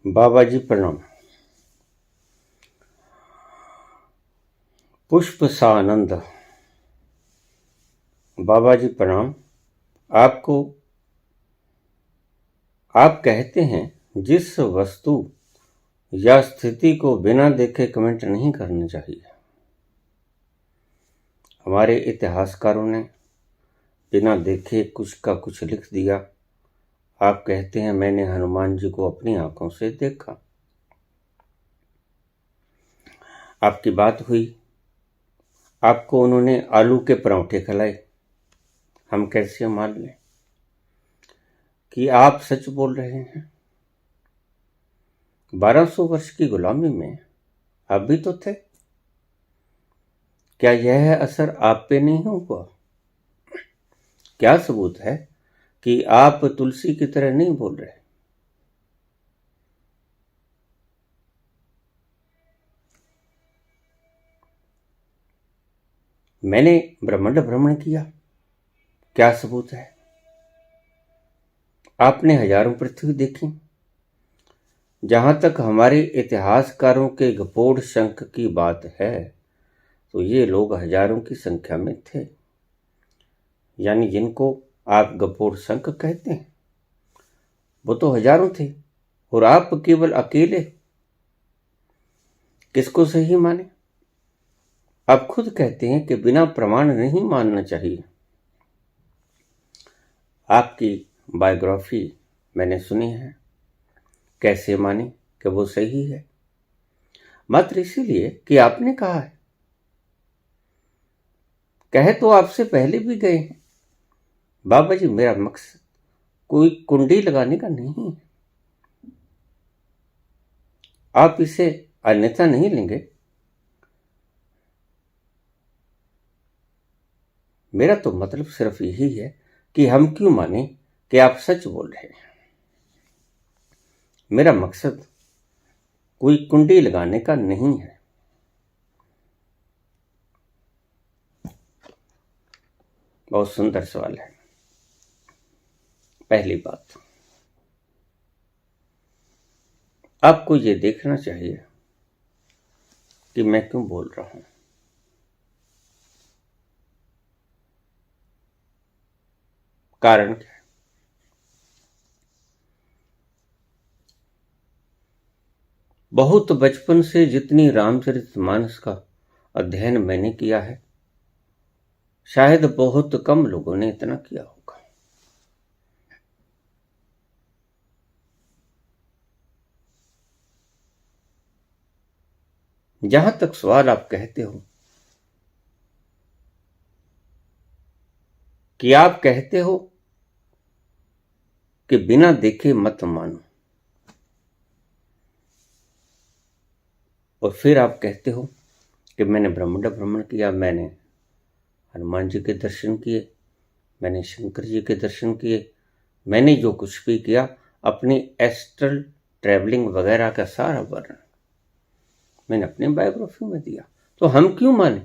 बाबा जी प्रणाम। पुष्प सानंद। बाबा जी प्रणाम। आपको आप कहते हैं जिस वस्तु या स्थिति को बिना देखे कमेंट नहीं करना चाहिए। हमारे इतिहासकारों ने बिना देखे कुछ का कुछ लिख दिया। आप कहते हैं मैंने हनुमान जी को अपनी आंखों से देखा। आपकी बात हुई, आपको उन्होंने आलू के परांठे खिलाए। हम कैसे मान लें कि आप सच बोल रहे हैं? 1200 वर्ष की गुलामी में आप भी तो थे। क्या यह असर आप पे नहीं हुआ? क्या सबूत है कि आप तुलसी की तरह नहीं बोल रहे? मैंने ब्रह्मांड भ्रमण किया, क्या सबूत है? आपने हजारों पृथ्वी देखी। जहां तक हमारे इतिहासकारों के गपोड़ शंख की बात है तो ये लोग हजारों की संख्या में थे। यानी जिनको आप गपोड़ शंख कहते हैं वो तो हजारों थे और आप केवल अकेले। किसको सही माने? आप खुद कहते हैं कि बिना प्रमाण नहीं मानना चाहिए। आपकी बायोग्राफी मैंने सुनी है, कैसे माने कि वो सही है? मात्र इसीलिए कि आपने कहा है। कहे तो आपसे पहले भी गए हैं। बाबा जी, मेरा मकसद कोई कुंडी लगाने का नहीं है। आप इसे अन्यथा नहीं लेंगे। मेरा तो मतलब सिर्फ यही है कि हम क्यों माने कि आप सच बोल रहे हैं। मेरा मकसद कोई कुंडी लगाने का नहीं है। बहुत सुंदर सवाल है। पहली बात, आपको ये देखना चाहिए कि मैं क्यों बोल रहा हूं। कारण क्या है? बहुत बचपन से जितनी रामचरितमानस का अध्ययन मैंने किया है, शायद बहुत कम लोगों ने इतना किया होगा। जहां तक सवाल आप कहते हो कि आप कहते हो कि बिना देखे मत मानो, और फिर आप कहते हो कि मैंने ब्रह्मांड भ्रमण किया, मैंने हनुमान जी के दर्शन किए, मैंने शंकर जी के दर्शन किए, मैंने जो कुछ भी किया, अपनी एस्ट्रल ट्रैवलिंग वगैरह का सारा वर्णन मैंने अपनी बायोग्राफी में दिया। तो हम क्यों माने?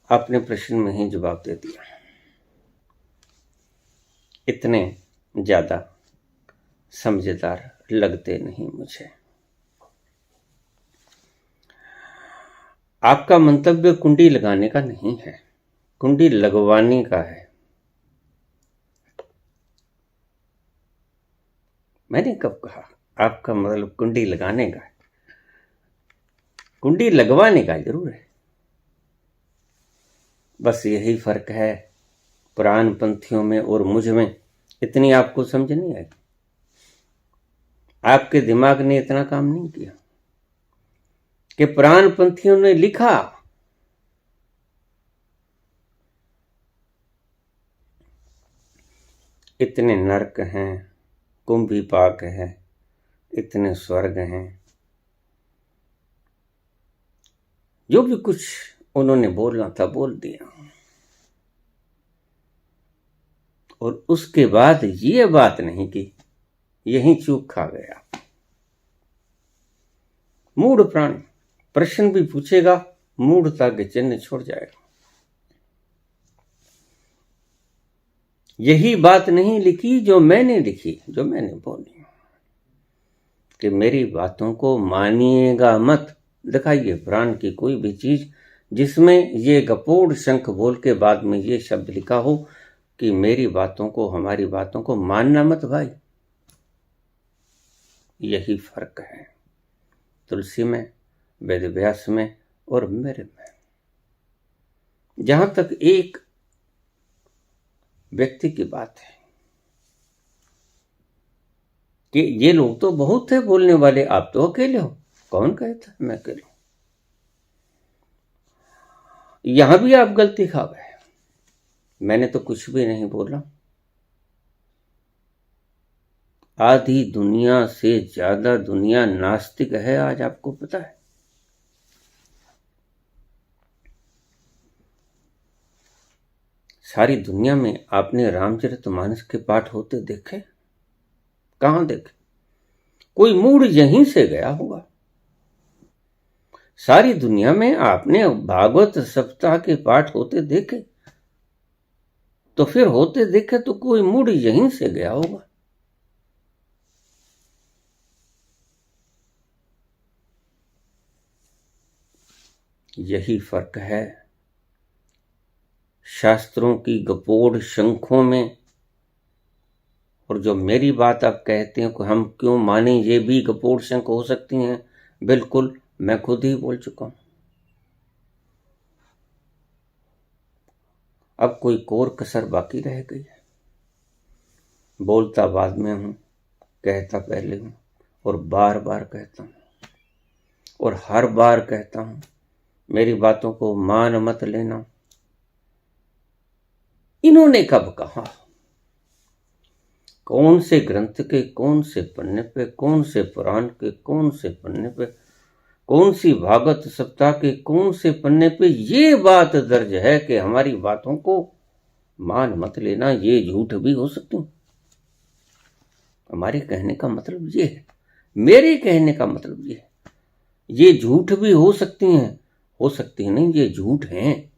आपने प्रश्न में ही जवाब दे दिया। इतने ज्यादा समझदार लगते नहीं मुझे। आपका मंतव्य कुंडी लगाने का नहीं है, कुंडी लगवाने का है। मैंने कब कहा आपका मतलब कुंडी लगाने का है? कुंडी लगवाने का जरूर है। बस यही फर्क है पुराण पंथियों में और मुझ में। इतनी आपको समझ नहीं आई। आपके दिमाग ने इतना काम नहीं किया कि पुराण पंथियों ने लिखा, इतने नरक हैं, कुंभी पाक है, इतने स्वर्ग हैं। जो भी कुछ उन्होंने बोलना था बोल दिया, और उसके बाद ये बात नहीं की, यही चूक खा गया। मूढ़ प्राणी, प्रश्न भी पूछेगा, मूढ़ता के चिन्ह छोड़ जाएगा। यही बात नहीं लिखी जो मैंने लिखी, जो मैंने बोली कि मेरी बातों को मानिएगा मत। दिखाइए पुराण की कोई भी चीज जिसमें ये गपोड़ शंख बोल के बाद में ये शब्द लिखा हो कि मेरी बातों को, हमारी बातों को मानना मत भाई। यही फर्क है तुलसी में, वेद व्यास में और मेरे में। जहां तक एक व्यक्ति की बात है कि ये लोग तो बहुत थे बोलने वाले, आप तो अकेले हो। कौन कहता है मैं अकेले हूं? यहां भी आप गलती खा गए। मैंने तो कुछ भी नहीं बोला। आधी दुनिया से ज्यादा दुनिया नास्तिक है, आज आपको पता है। सारी दुनिया में आपने रामचरितमानस के पाठ होते देखे? कहां देखे? कोई मूड यहीं से गया होगा। सारी दुनिया में आपने भागवत सप्ताह के पाठ होते देखे? तो फिर होते देखे तो कोई मूड यहीं से गया होगा। यही फर्क है शास्त्रों की गपोड़ शंखों में और जो मेरी बात आप कहते हैं कि हम क्यों माने, ये भी गपोड़ शंख हो सकती हैं। बिल्कुल, मैं खुद ही बोल चुका हूं। अब कोई कोर कसर बाकी रह गई है। बोलता बाद में हूं, कहता पहले हूं, और बार बार कहता हूं, और हर बार कहता हूं मेरी बातों को मान मत लेना। इन्होंने कब कहा? कौन से ग्रंथ के कौन से पन्ने पे, कौन से पुराण के कौन से पन्ने पे, कौन सी भागवत सप्ताह के कौन से पन्ने पे ये बात दर्ज है कि हमारी बातों को मान मत लेना? ये झूठ भी हो सकती है। हमारे कहने का मतलब ये है, मेरे कहने का मतलब ये है, ये झूठ भी हो सकती हैं। हो सकती है नहीं, ये झूठ हैं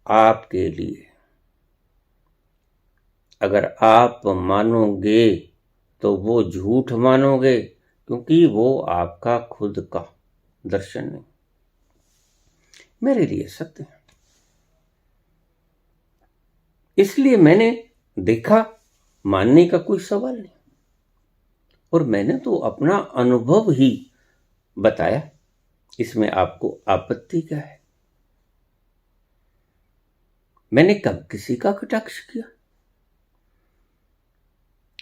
आपके लिए। अगर आप मानोगे तो वो झूठ मानोगे, क्योंकि वो आपका खुद का दर्शन नहीं, मेरे लिए सत्य है। इसलिए मैंने देखा, मानने का कोई सवाल नहीं। और मैंने तो अपना अनुभव ही बताया, इसमें आपको आपत्ति क्या है? मैंने कब किसी का कटाक्ष किया?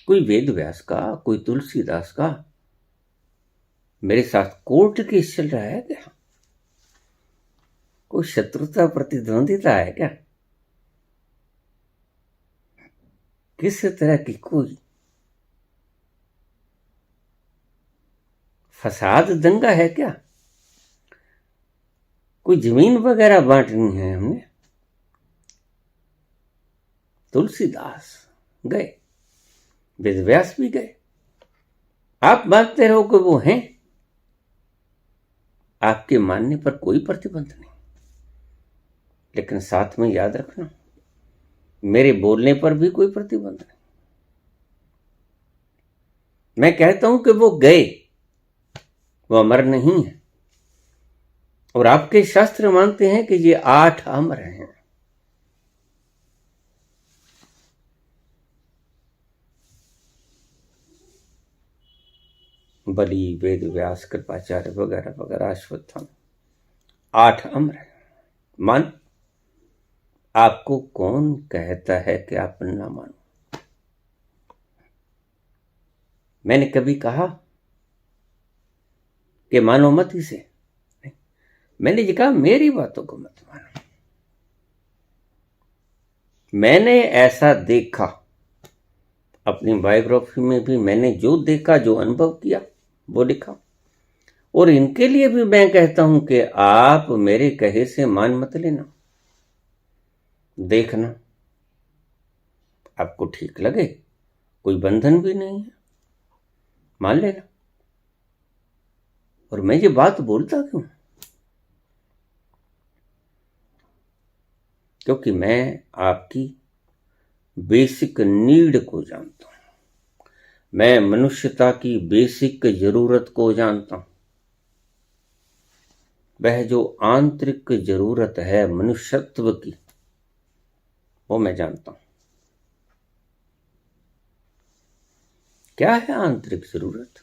कोई वेद व्यास का, कोई तुलसीदास का मेरे साथ कोर्ट केस चल रहा है क्या? कोई शत्रुता प्रतिद्वंदिता है क्या? किस तरह की कोई फसाद दंगा है क्या? कोई जमीन वगैरह बांटनी है हमने? तुलसीदास गए, वेद व्यास भी गए। आप मानते रहो कि वो हैं, आपके मानने पर कोई प्रतिबंध नहीं, लेकिन साथ में याद रखना मेरे बोलने पर भी कोई प्रतिबंध नहीं। मैं कहता हूं कि वो गए, वो अमर नहीं है। और आपके शास्त्र मानते हैं कि ये 8 अमर हैं। बलि, वेद व्यास, कृपाचार्य वगैरह वगैरह, अश्वत्थामा, 8 अमर हैं। मान, आपको कौन कहता है कि आप ना मानो? मैंने कभी कहा कि मानो मत इसे? नहीं, मैंने ये कहा मेरी बातों को मत मानो। मैंने ऐसा देखा, अपनी बायोग्राफी में भी मैंने जो देखा, जो अनुभव किया, वो लिखा। और इनके लिए भी मैं कहता हूं कि आप मेरे कहे से मान मत लेना। देखना, आपको ठीक लगे, कोई बंधन भी नहीं है, मान लेना। और मैं ये बात बोलता क्यों? क्योंकि मैं आपकी बेसिक नीड को जानता हूं, मैं मनुष्यता की बेसिक जरूरत को जानता हूं। वह जो आंतरिक जरूरत है मनुष्यत्व की, वो मैं जानता हूं। क्या है आंतरिक जरूरत?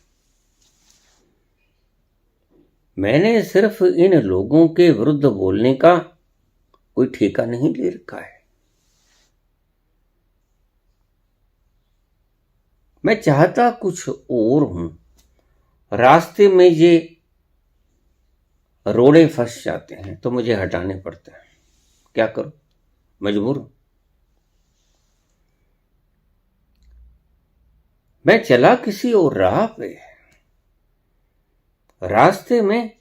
मैंने सिर्फ इन लोगों के विरुद्ध बोलने का कोई ठेका नहीं ले रखा है। मैं चाहता कुछ और हूं। रास्ते में ये रोड़े फंस जाते हैं तो मुझे हटाने पड़ते हैं। क्या करूं, मजबूर हूं। मैं चला किसी और राह पे, रास्ते में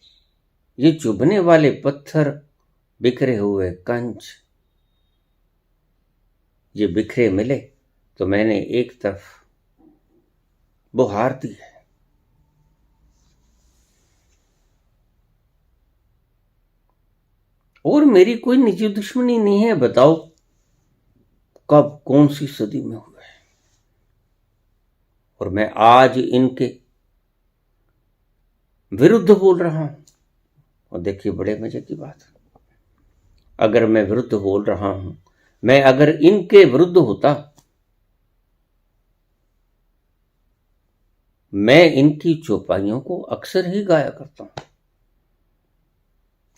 ये चुभने वाले पत्थर, बिखरे हुए कंच ये बिखरे मिले तो मैंने एक तरफ वो हार दी है। और मेरी कोई निजी दुश्मनी नहीं है। बताओ कब कौन सी सदी में हुआ है, और मैं आज इनके विरुद्ध बोल रहा हूं। और देखिए बड़े मजे की बात, अगर मैं विरुद्ध बोल रहा हूं, मैं अगर इनके विरुद्ध होता, मैं इनकी चौपाइयों को अक्सर ही गाया करता हूं।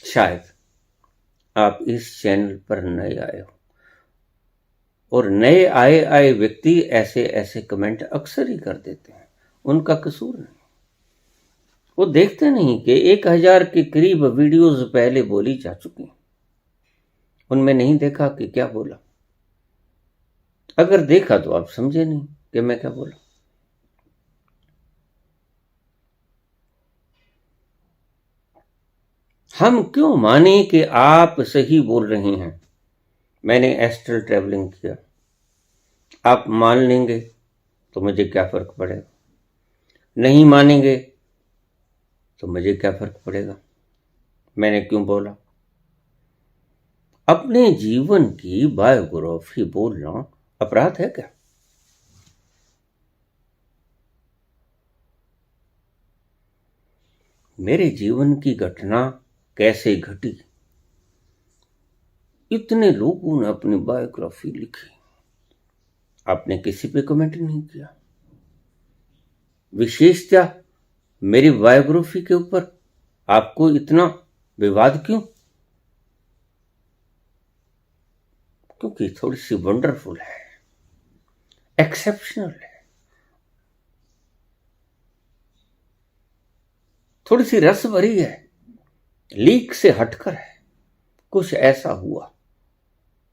शायद आप इस चैनल पर नए आए हो, और नए आए आए व्यक्ति ऐसे ऐसे कमेंट अक्सर ही कर देते हैं। उनका कसूर नहीं। वो देखते नहीं कि 1000 के करीब वीडियोस पहले बोली जा चुकी हैं। उनमें नहीं देखा कि क्या बोला। अगर देखा तो आप समझे नहीं कि मैं क्या बोला। हम क्यों माने कि आप सही बोल रहे हैं? मैंने एस्ट्रल ट्रैवलिंग किया, आप मान लेंगे तो मुझे क्या फर्क पड़ेगा, नहीं मानेंगे तो मुझे क्या फर्क पड़ेगा। मैंने क्यों बोला? अपने जीवन की बायोग्राफी बोलना अपराध है क्या? मेरे जीवन की घटना कैसे घटी, इतने लोगों ने अपनी बायोग्राफी लिखी, आपने किसी पे कमेंट नहीं किया। विशेषतः मेरी बायोग्राफी के ऊपर आपको इतना विवाद क्यों? क्योंकि थोड़ी सी वंडरफुल है, एक्सेप्शनल है, थोड़ी सी रस भरी है, लीक से हटकर है। कुछ ऐसा हुआ,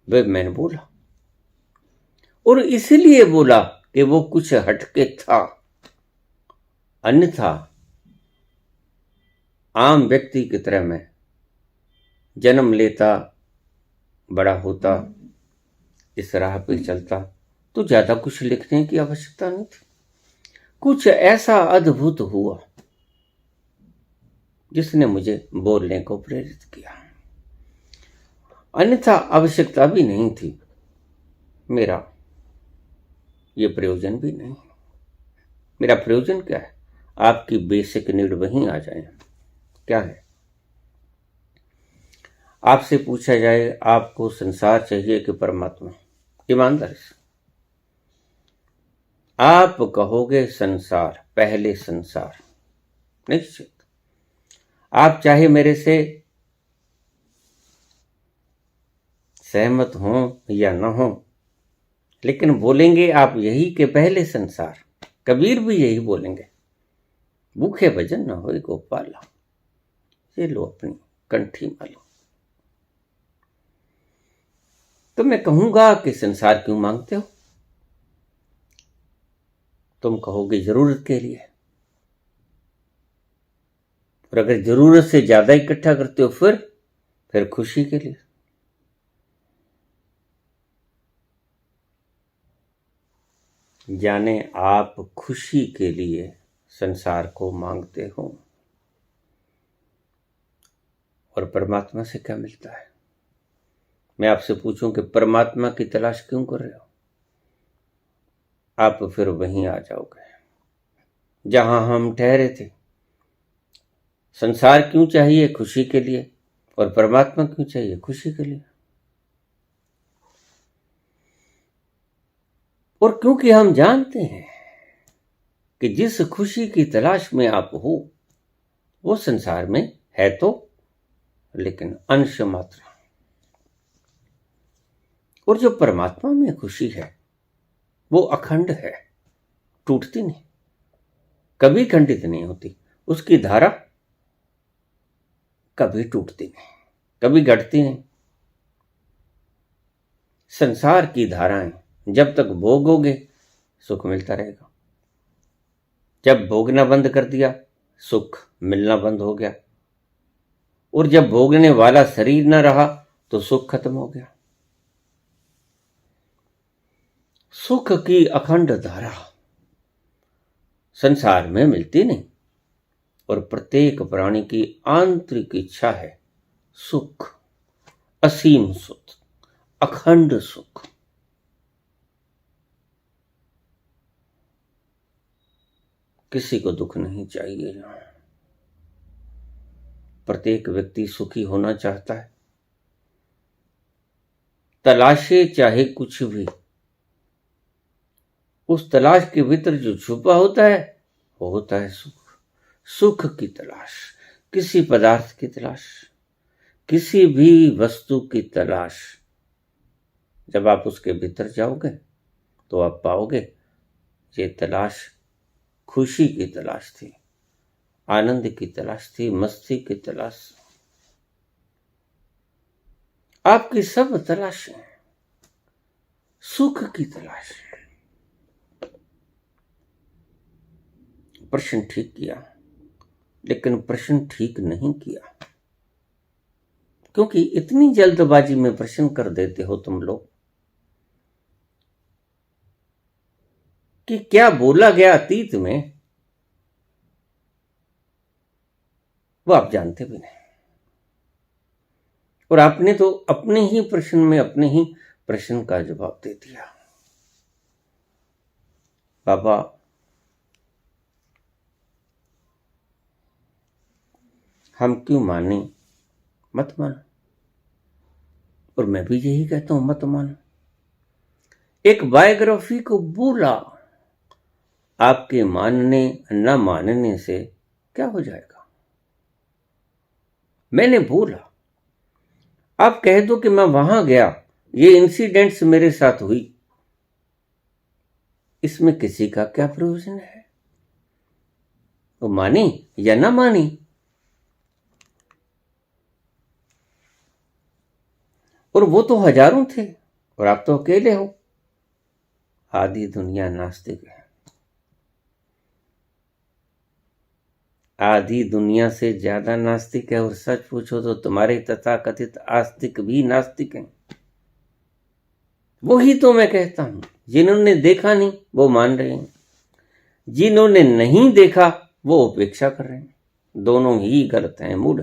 वे मैंने बोला, और इसलिए बोला कि वो कुछ हटके था। अन्यथा आम व्यक्ति की तरह मैं जन्म लेता, बड़ा होता, इस राह पे चलता तो ज्यादा कुछ लिखने की आवश्यकता नहीं थी। कुछ ऐसा अद्भुत हुआ जिसने मुझे बोलने को प्रेरित किया, अन्यथा आवश्यकता भी नहीं थी। मेरा ये प्रयोजन भी नहीं। मेरा प्रयोजन क्या है? आपकी बेसिक नीड वहीं आ जाए। क्या है? आपसे पूछा जाए आपको संसार चाहिए कि परमात्मा, ईमानदारी से आप कहोगे संसार, पहले संसार। निश्चित आप चाहे मेरे से सहमत हों या न हों, लेकिन बोलेंगे आप यही कि पहले संसार। कबीर भी यही बोलेंगे, भूखे भजन न होए गोपाला। ये लो अपनी कंठी मालो। तो मैं कहूंगा कि संसार क्यों मांगते हो? तुम कहोगे जरूरत के लिए, और अगर जरूरत से ज्यादा इकट्ठा करते हो फिर खुशी के लिए। जाने आप खुशी के लिए संसार को मांगते हो, और परमात्मा से क्या मिलता है? मैं आपसे पूछूं कि परमात्मा की तलाश क्यों कर रहे हो, आप फिर वहीं आ जाओगे जहां हम ठहरे थे। संसार क्यों चाहिए? खुशी के लिए। और परमात्मा क्यों चाहिए? खुशी के लिए। और क्योंकि हम जानते हैं कि जिस खुशी की तलाश में आप हो वो संसार में है तो, लेकिन अंश मात्र। और जो परमात्मा में खुशी है वो अखंड है, टूटती नहीं, कभी खंडित नहीं होती। उसकी धारा कभी टूटती नहीं, कभी घटती नहीं। संसार की धाराएं जब तक भोगोगे सुख मिलता रहेगा, जब भोगना बंद कर दिया सुख मिलना बंद हो गया, और जब भोगने वाला शरीर न रहा तो सुख खत्म हो गया। सुख की अखंड धारा संसार में मिलती नहीं, और प्रत्येक प्राणी की आंतरिक इच्छा है सुख, असीम सुख, अखंड सुख। किसी को दुख नहीं चाहिए। प्रत्येक व्यक्ति सुखी होना चाहता है। तलाशे चाहे कुछ भी, उस तलाश के भीतर जो छुपा होता है वो होता है सुख। सुख की तलाश, किसी पदार्थ की तलाश, किसी भी वस्तु की तलाश, जब आप उसके भीतर जाओगे तो आप पाओगे ये तलाश खुशी की तलाश थी, आनंद की तलाश थी, मस्ती की तलाश। आपकी सब तलाशें सुख की तलाश। प्रश्न ठीक किया, लेकिन प्रश्न ठीक नहीं किया, क्योंकि इतनी जल्दबाजी में प्रश्न कर देते हो तुम लोग कि क्या बोला गया अतीत में वो आप जानते भी नहीं। और आपने तो अपने ही प्रश्न में अपने ही प्रश्न का जवाब दे दिया। बाबा, हम क्यों माने? मत मानो। और मैं भी यही कहता हूं, मत मानो। एक बायोग्राफी को बोला, आपके मानने न मानने से क्या हो जाएगा? मैंने बोला, आप कह दो कि मैं वहां गया, ये इंसिडेंट्स मेरे साथ हुई, इसमें किसी का क्या प्रयोजन है? वो मानी या ना मानी, और वो तो हजारों थे और आप तो अकेले हो। आधी दुनिया नास्तिक है, आधी दुनिया से ज्यादा नास्तिक है। और सच पूछो तो तुम्हारे तथाकथित आस्तिक भी नास्तिक हैं। वही तो मैं कहता हूं, जिन्होंने देखा नहीं वो मान रहे हैं, जिन्होंने नहीं देखा वो उपेक्षा कर रहे हैं। दोनों ही गलत हैं, मूढ़।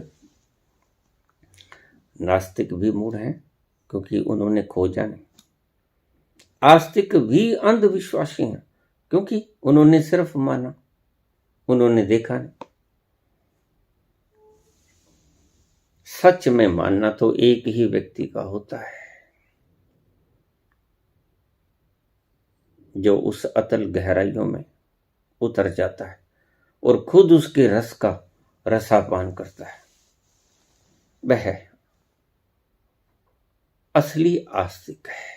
नास्तिक भी मूढ़ हैं क्योंकि उन्होंने खोजा नहीं। आस्तिक भी अंधविश्वासी हैं क्योंकि उन्होंने सिर्फ माना, उन्होंने देखा नहीं। सच में मानना तो एक ही व्यक्ति का होता है, जो उस अतल गहराइयों में उतर जाता है और खुद उसके रस का रसापान करता है। वह असली आस्तिक है।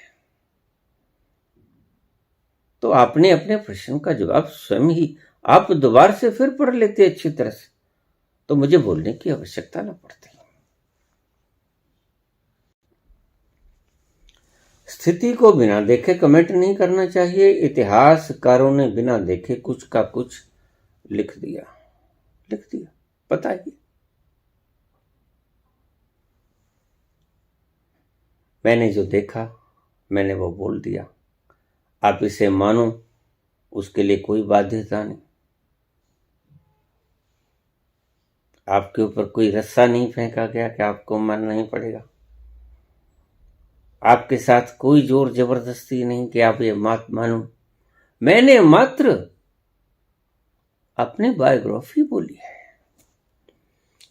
तो आपने अपने प्रश्न का जवाब स्वयं ही आप दोबारा से फिर पढ़ लेते अच्छी तरह से, तो मुझे बोलने की आवश्यकता न पड़ती। स्थिति को बिना देखे कमेंट नहीं करना चाहिए। इतिहासकारों ने बिना देखे कुछ का कुछ लिख दिया, बताइए। मैंने जो देखा मैंने वो बोल दिया। आप इसे मानो, उसके लिए कोई बाध्यता नहीं। आपके ऊपर कोई रस्सा नहीं फेंका गया कि आपको मानना ही पड़ेगा। आपके साथ कोई जोर जबरदस्ती नहीं कि आप ये मत मानो। मैंने मात्र अपनी बायोग्राफी बोली है।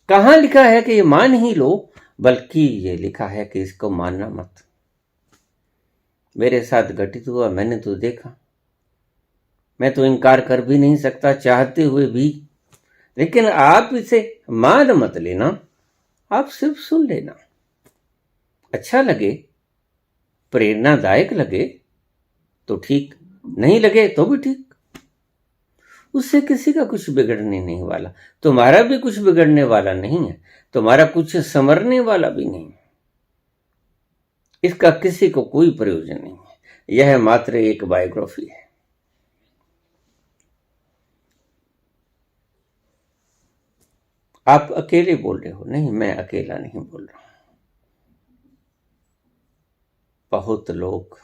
कहां लिखा है कि ये मान ही लो, बल्कि ये लिखा है कि इसको मानना मत। मेरे साथ घटित हुआ, मैंने तो देखा। मैं तो इनकार कर भी नहीं सकता चाहते हुए भी। लेकिन आप इसे मान मत लेना, आप सिर्फ सुन लेना। अच्छा लगे, प्रेरणादायक लगे तो ठीक, नहीं लगे तो भी ठीक। उससे किसी का कुछ बिगड़ने नहीं वाला, तुम्हारा भी कुछ बिगड़ने वाला नहीं है, तुम्हारा कुछ संवरने वाला भी नहीं है। इसका किसी को कोई प्रयोजन नहीं है। यह मात्र एक बायोग्राफी है। आप अकेले बोल रहे हो। नहीं, मैं अकेला नहीं बोल रहा हूं। बहुत लोग,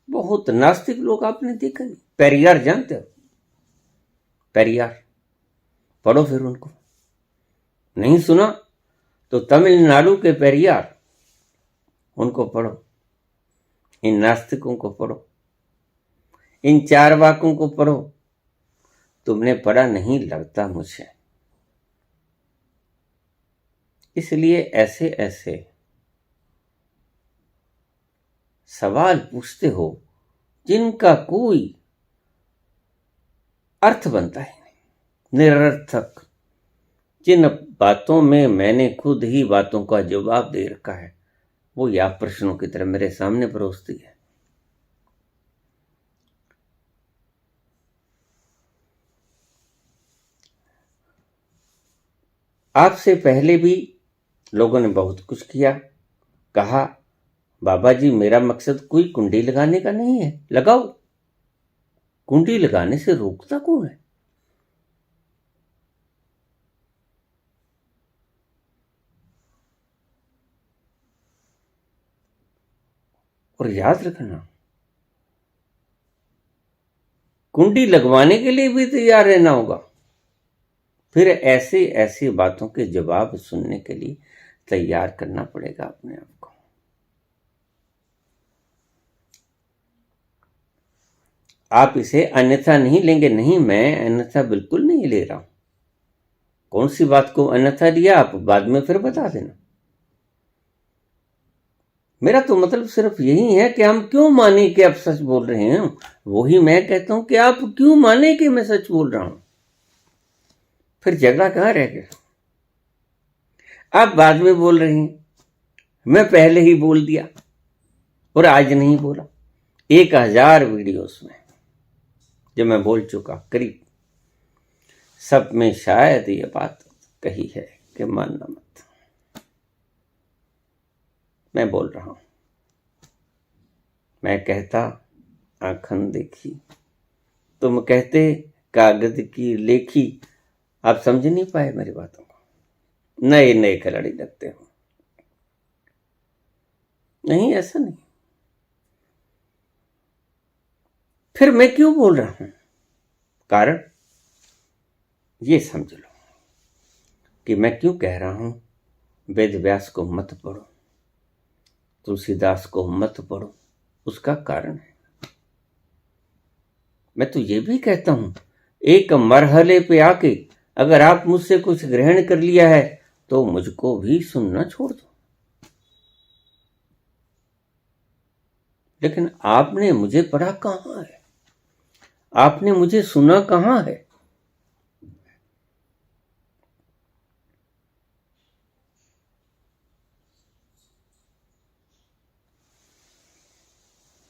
बहुत नास्तिक लोग आपने देखा नहीं। पेरियार जानते हो? पेरियार पढ़ो फिर उनको। नहीं सुना तो तमिलनाडु के पेरियार, उनको पढ़ो। इन नास्तिकों को पढ़ो, इन चारवाकों को पढ़ो। तुमने पढ़ा नहीं लगता मुझे। इसलिए ऐसे ऐसे सवाल पूछते हो जिनका कोई अर्थ बनता ही नहीं, निरर्थक। जिन बातों में मैंने खुद ही बातों का जवाब दे रखा है, वो या प्रश्नों की तरह मेरे सामने परोसती है। आपसे पहले भी लोगों ने बहुत कुछ किया, कहा बाबा जी मेरा मकसद कोई कुंडी लगाने का नहीं है। लगाओ, कुंडी लगाने से रोकता कौन है? और याद रखना, कुंडी लगवाने के लिए भी तैयार रहना होगा। फिर ऐसे ऐसी बातों के जवाब सुनने के लिए तैयार करना पड़ेगा अपने आप को। आप इसे अन्यथा नहीं लेंगे। नहीं, मैं अन्यथा बिल्कुल नहीं ले रहा हूं। कौन सी बात को अन्यथा लिया आप बाद में फिर बता देना। मेरा तो मतलब सिर्फ यही है कि हम क्यों माने कि आप सच बोल रहे हैं। वही मैं कहता हूं कि आप क्यों माने कि मैं सच बोल रहा हूं। फिर झगड़ा कहां रह गया? आप बाद में बोल रहे हैं, मैं पहले ही बोल दिया और आज नहीं बोला। 1000 वीडियोस में जो मैं बोल चुका, करीब सब में शायद ये बात कही है कि मानना मत। मैं बोल रहा हूं, मैं कहता आंखन देखी, तुम कहते कागज की लेखी। आप समझ नहीं पाए मेरी बातों को। नए नए खिलाड़ी लगते हो। नहीं, ऐसा नहीं। फिर मैं क्यों बोल रहा हूं? कारण ये समझ लो कि मैं क्यों कह रहा हूं वेद व्यास को मत पढ़ो, तुलसीदास को मत पढ़ो। उसका कारण है, मैं तो ये भी कहता हूं एक मरहले पे आके अगर आप मुझसे कुछ ग्रहण कर लिया है तो मुझको भी सुनना छोड़ दो। लेकिन आपने मुझे पढ़ा कहां है? आपने मुझे सुना कहां है?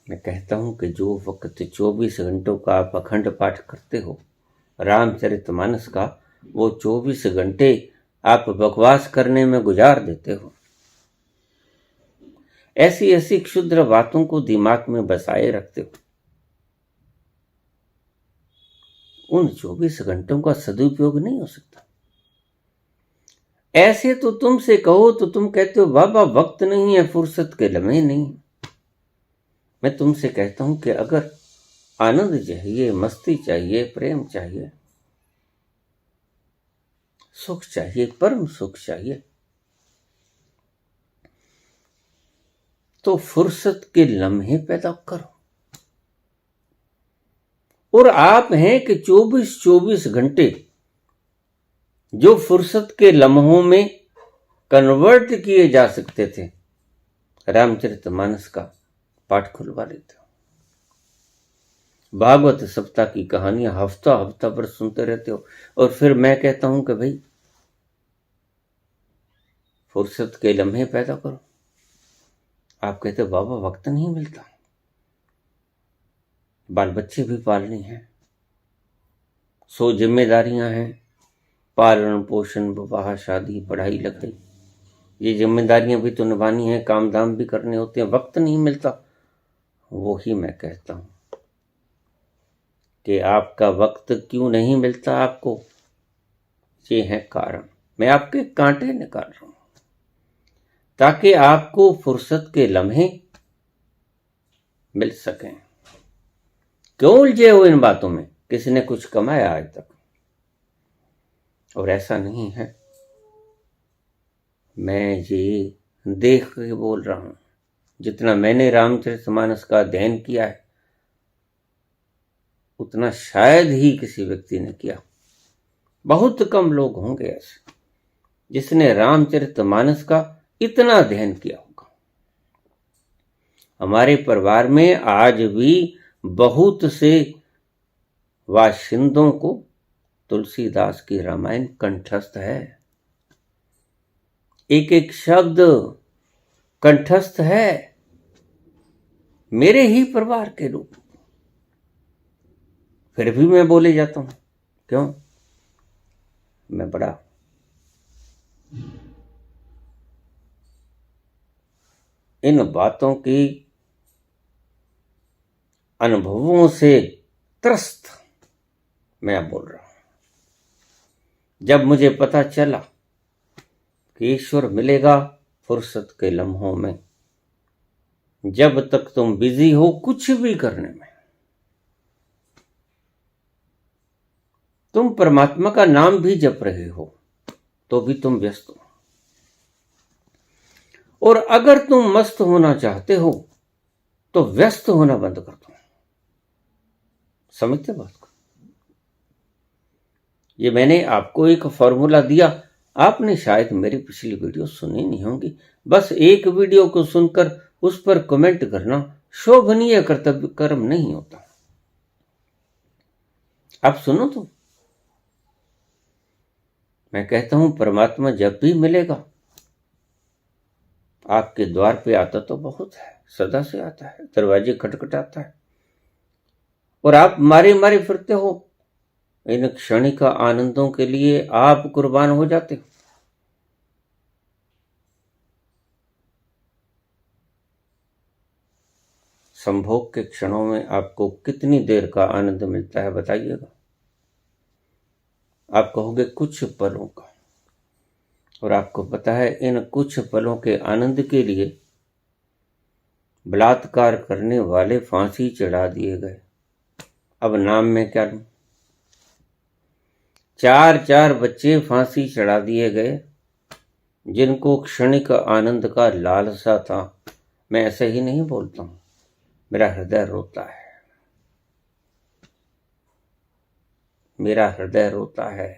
मैं कहता हूं कि जो वक्त 24 घंटों का आप अखंड पाठ करते हो रामचरितमानस का, वो 24 घंटे आप बकवास करने में गुजार देते हो। ऐसी ऐसी क्षुद्र बातों को दिमाग में बसाए रखते हो। उन 24 घंटों का सदुपयोग नहीं हो सकता। ऐसे तो तुमसे कहो तो तुम कहते हो बाबा वक्त नहीं है, फुर्सत के लम्हे नहीं। मैं तुमसे कहता हूं कि अगर आनंद चाहिए, मस्ती चाहिए, प्रेम चाहिए, सुख चाहिए, परम सुख चाहिए, तो फुर्सत के लम्हे पैदा करो। और आप हैं कि 24 घंटे जो फुर्सत के लम्हों में कन्वर्ट किए जा सकते थे, रामचरितमानस का पाठ खुलवा लेते हो। भागवत सप्ताह की कहानियां हफ्ता हफ्ता पर सुनते रहते हो, और फिर मैं कहता हूं कि भाई फुर्सत के लम्हे पैदा करो। आप कहते हो बाबा वक्त नहीं मिलता, बाल बच्चे भी पालने हैं, 100 जिम्मेदारियां हैं, पालन पोषण विवाह शादी पढ़ाई लिखाई, ये जिम्मेदारियां भी तो निभानी है, काम धाम भी करने होते हैं, वक्त नहीं मिलता। वो ही मैं कहता हूं कि आपका वक्त क्यों नहीं मिलता आपको, ये है कारण। मैं आपके कांटे निकाल रहा हूं ताकि आपको फुर्सत के लम्हे मिल सकें। क्यों उलझे हो इन बातों में? किसी ने कुछ कमाया आज तक? और ऐसा नहीं है, मैं ये देख के बोल रहा हूं। जितना मैंने रामचरितमानस का अध्ययन किया है उतना शायद ही किसी व्यक्ति ने किया। बहुत कम लोग होंगे ऐसे जिसने रामचरितमानस का इतना अध्ययन किया होगा। हमारे परिवार में आज भी बहुत से वाशिंदों को तुलसीदास की रामायण कंठस्थ है, एक एक शब्द कंठस्थ है, मेरे ही परिवार के लोग। फिर भी मैं बोले जाता हूं, क्यों? मैं बड़ा इन बातों की अनुभवों से त्रस्त मैं बोल रहा हूं। जब मुझे पता चला कि ईश्वर मिलेगा फुर्सत के लम्हों में, जब तक तुम बिजी हो कुछ भी करने में, तुम परमात्मा का नाम भी जप रहे हो तो भी तुम व्यस्त हो। और अगर तुम मस्त होना चाहते हो तो व्यस्त होना बंद कर दो। समझते बात को? ये मैंने आपको एक फॉर्मूला दिया, आपने शायद मेरी पिछली वीडियो सुनी नहीं होगी। बस एक वीडियो को सुनकर उस पर कमेंट करना शोभनीय कर्तव्य कर्म नहीं होता। आप सुनो तो मैं कहता हूं परमात्मा जब भी मिलेगा आपके द्वार पे आता तो बहुत है, सदा से आता है, दरवाजे खटखटाता है, और आप मारे मारे फिरते हो। इन क्षणिक आनंदों के लिए आप कुर्बान हो जाते हो। संभोग के क्षणों में आपको कितनी देर का आनंद मिलता है बताइएगा? आप कहोगे कुछ पलों का, और आपको पता है इन कुछ पलों के आनंद के लिए बलात्कार करने वाले फांसी चढ़ा दिए गए। अब नाम में क्या लूं? 4 बच्चे फांसी चढ़ा दिए गए जिनको क्षणिक आनंद का लालसा था। मैं ऐसे ही नहीं बोलता हूं, मेरा हृदय रोता है, मेरा हृदय रोता है।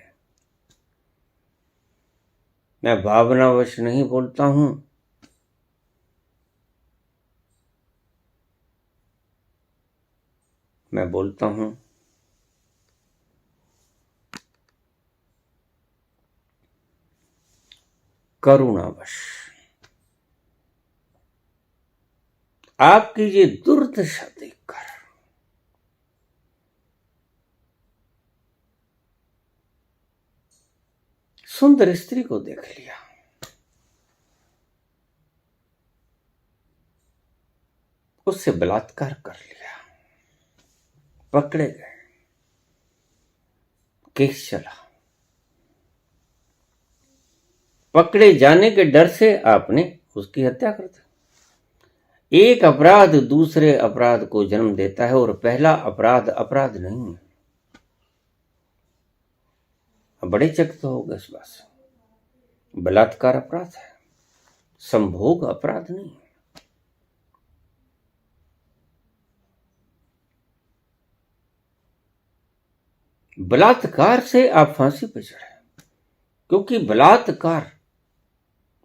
मैं भावनावश नहीं बोलता हूं, मैं बोलता हूं करुणावश। आपकी ये दुर्दशा देखकर सुंदर स्त्री को देख लिया, उससे बलात्कार कर लिया, पकड़े गए, केस चला। पकड़े जाने के डर से आपने उसकी हत्या कर दी। एक अपराध दूसरे अपराध को जन्म देता है, और पहला अपराध अपराध नहीं है। बड़े चकित हो गए इस बात से। बलात्कार अपराध है, संभोग अपराध नहीं है। बलात्कार से आप फांसी पर चढ़े, क्योंकि बलात्कार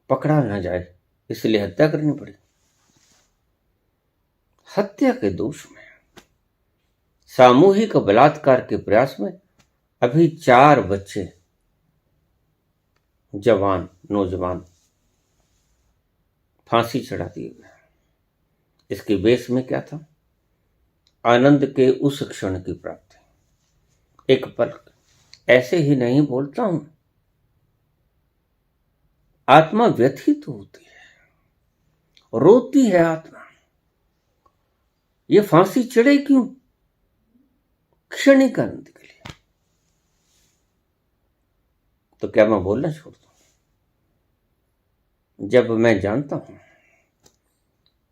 पकड़ा ना जाए इसलिए हत्या करनी पड़ी। हत्या के दोष में, सामूहिक बलात्कार के प्रयास में अभी 4 बच्चे जवान नौजवान फांसी चढ़ा दिए गए। इसके बेस में क्या था? आनंद के उस क्षण की प्राप्ति। एक पल ऐसे ही नहीं बोलता हूं, आत्मा व्यथित होती है, रोती है आत्मा। ये फांसी चढ़े क्यों? क्षणिक आनंद के लिए। तो क्या मैं बोलना छोड़ दूं? जब मैं जानता हूं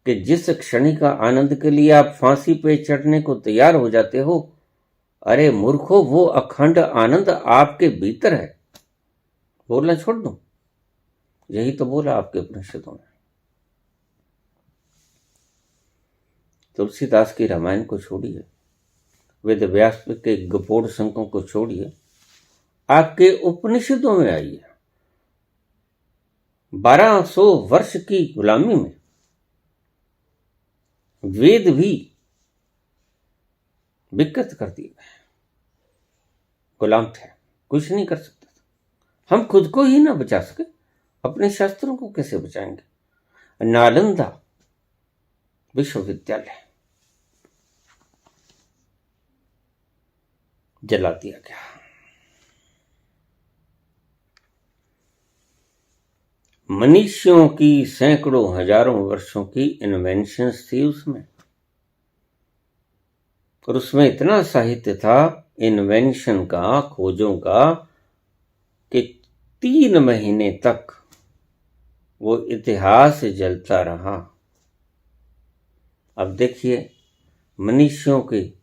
कि जिस क्षणिक आनंद के लिए आप फांसी पे चढ़ने को तैयार हो जाते हो, अरे मूर्खो, वो अखंड आनंद आपके भीतर है। बोलना छोड़ दूं? यही तो बोला आपके उपनिषदों में। तुलसीदास की रामायण को छोड़िए, वेद व्यास के गपोड़ शंकों को छोड़िए, आपके उपनिषदों में आइए। 1200 वर्ष की गुलामी में वेद भी विकृत कर दिए गए, गुलाम थे, कुछ नहीं कर सकते थे। हम खुद को ही ना बचा सके, अपने शास्त्रों को कैसे बचाएंगे? नालंदा विश्वविद्यालय जला दिया गया। मनुष्यों की सैकड़ों हजारों वर्षों की इन्वेंशंस थी उसमें, और उसमें इतना साहित्य था इन्वेंशन का, खोजों का, कि 3 महीने तक वो इतिहास जलता रहा। अब देखिए, मनुष्यों की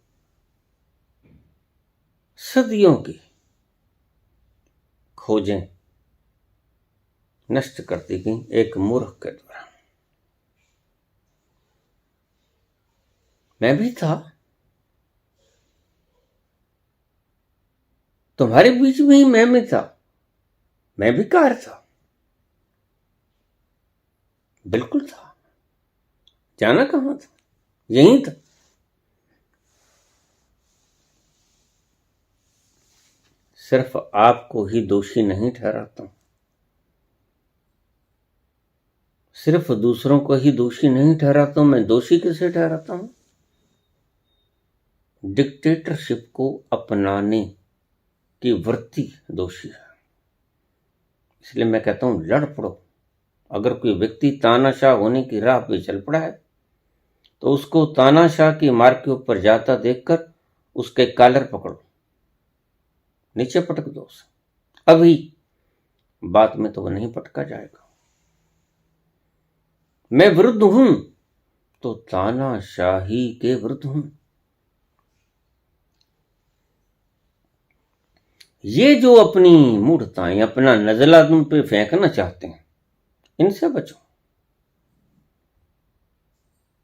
सदियों की खोजें नष्ट कर दी गई एक मूर्ख के द्वारा। मैं भी था, तुम्हारे बीच में ही मैं भी था, मैं भी कार था, बिल्कुल था। जाना कहां था? यहीं था। सिर्फ आपको ही दोषी नहीं ठहराता हूं, सिर्फ दूसरों को ही दोषी नहीं ठहराता हूं, मैं दोषी किसे ठहराता हूं? डिक्टेटरशिप को अपनाने की वृत्ति दोषी है। इसलिए मैं कहता हूं, लड़ पड़ो। अगर कोई व्यक्ति तानाशाह होने की राह पे चल पड़ा है तो उसको तानाशाह की मार्ग के ऊपर जाता देखकर उसके कॉलर पकड़ो, नीचे पटक दो उसे। अभी बाद में तो वो नहीं पटका जाएगा। मैं विरुद्ध हूं तो तानाशाही के विरुद्ध हूं। ये जो अपनी मूढ़ताएं, अपना नजला तुम पे फेंकना चाहते हैं, इनसे बचो।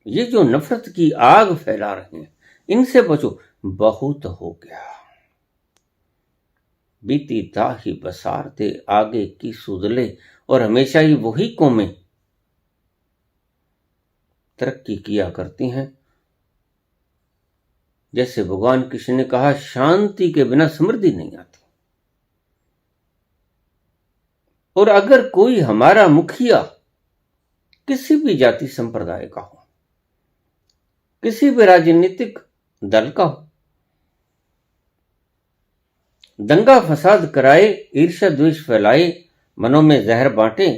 ये जो नफरत की आग फैला रहे हैं, इनसे बचो। बहुत हो गया, बीती दाही बसार दे आगे की सुधले, और हमेशा ही वही कौमें तरक्की किया करती हैं। जैसे भगवान कृष्ण ने कहा, शांति के बिना समृद्धि नहीं आती। और अगर कोई हमारा मुखिया किसी भी जाति संप्रदाय का हो, किसी भी राजनीतिक दल का हो, दंगा फसाद कराए, ईर्ष्या द्वेष फैलाए, मनों में जहर बांटे,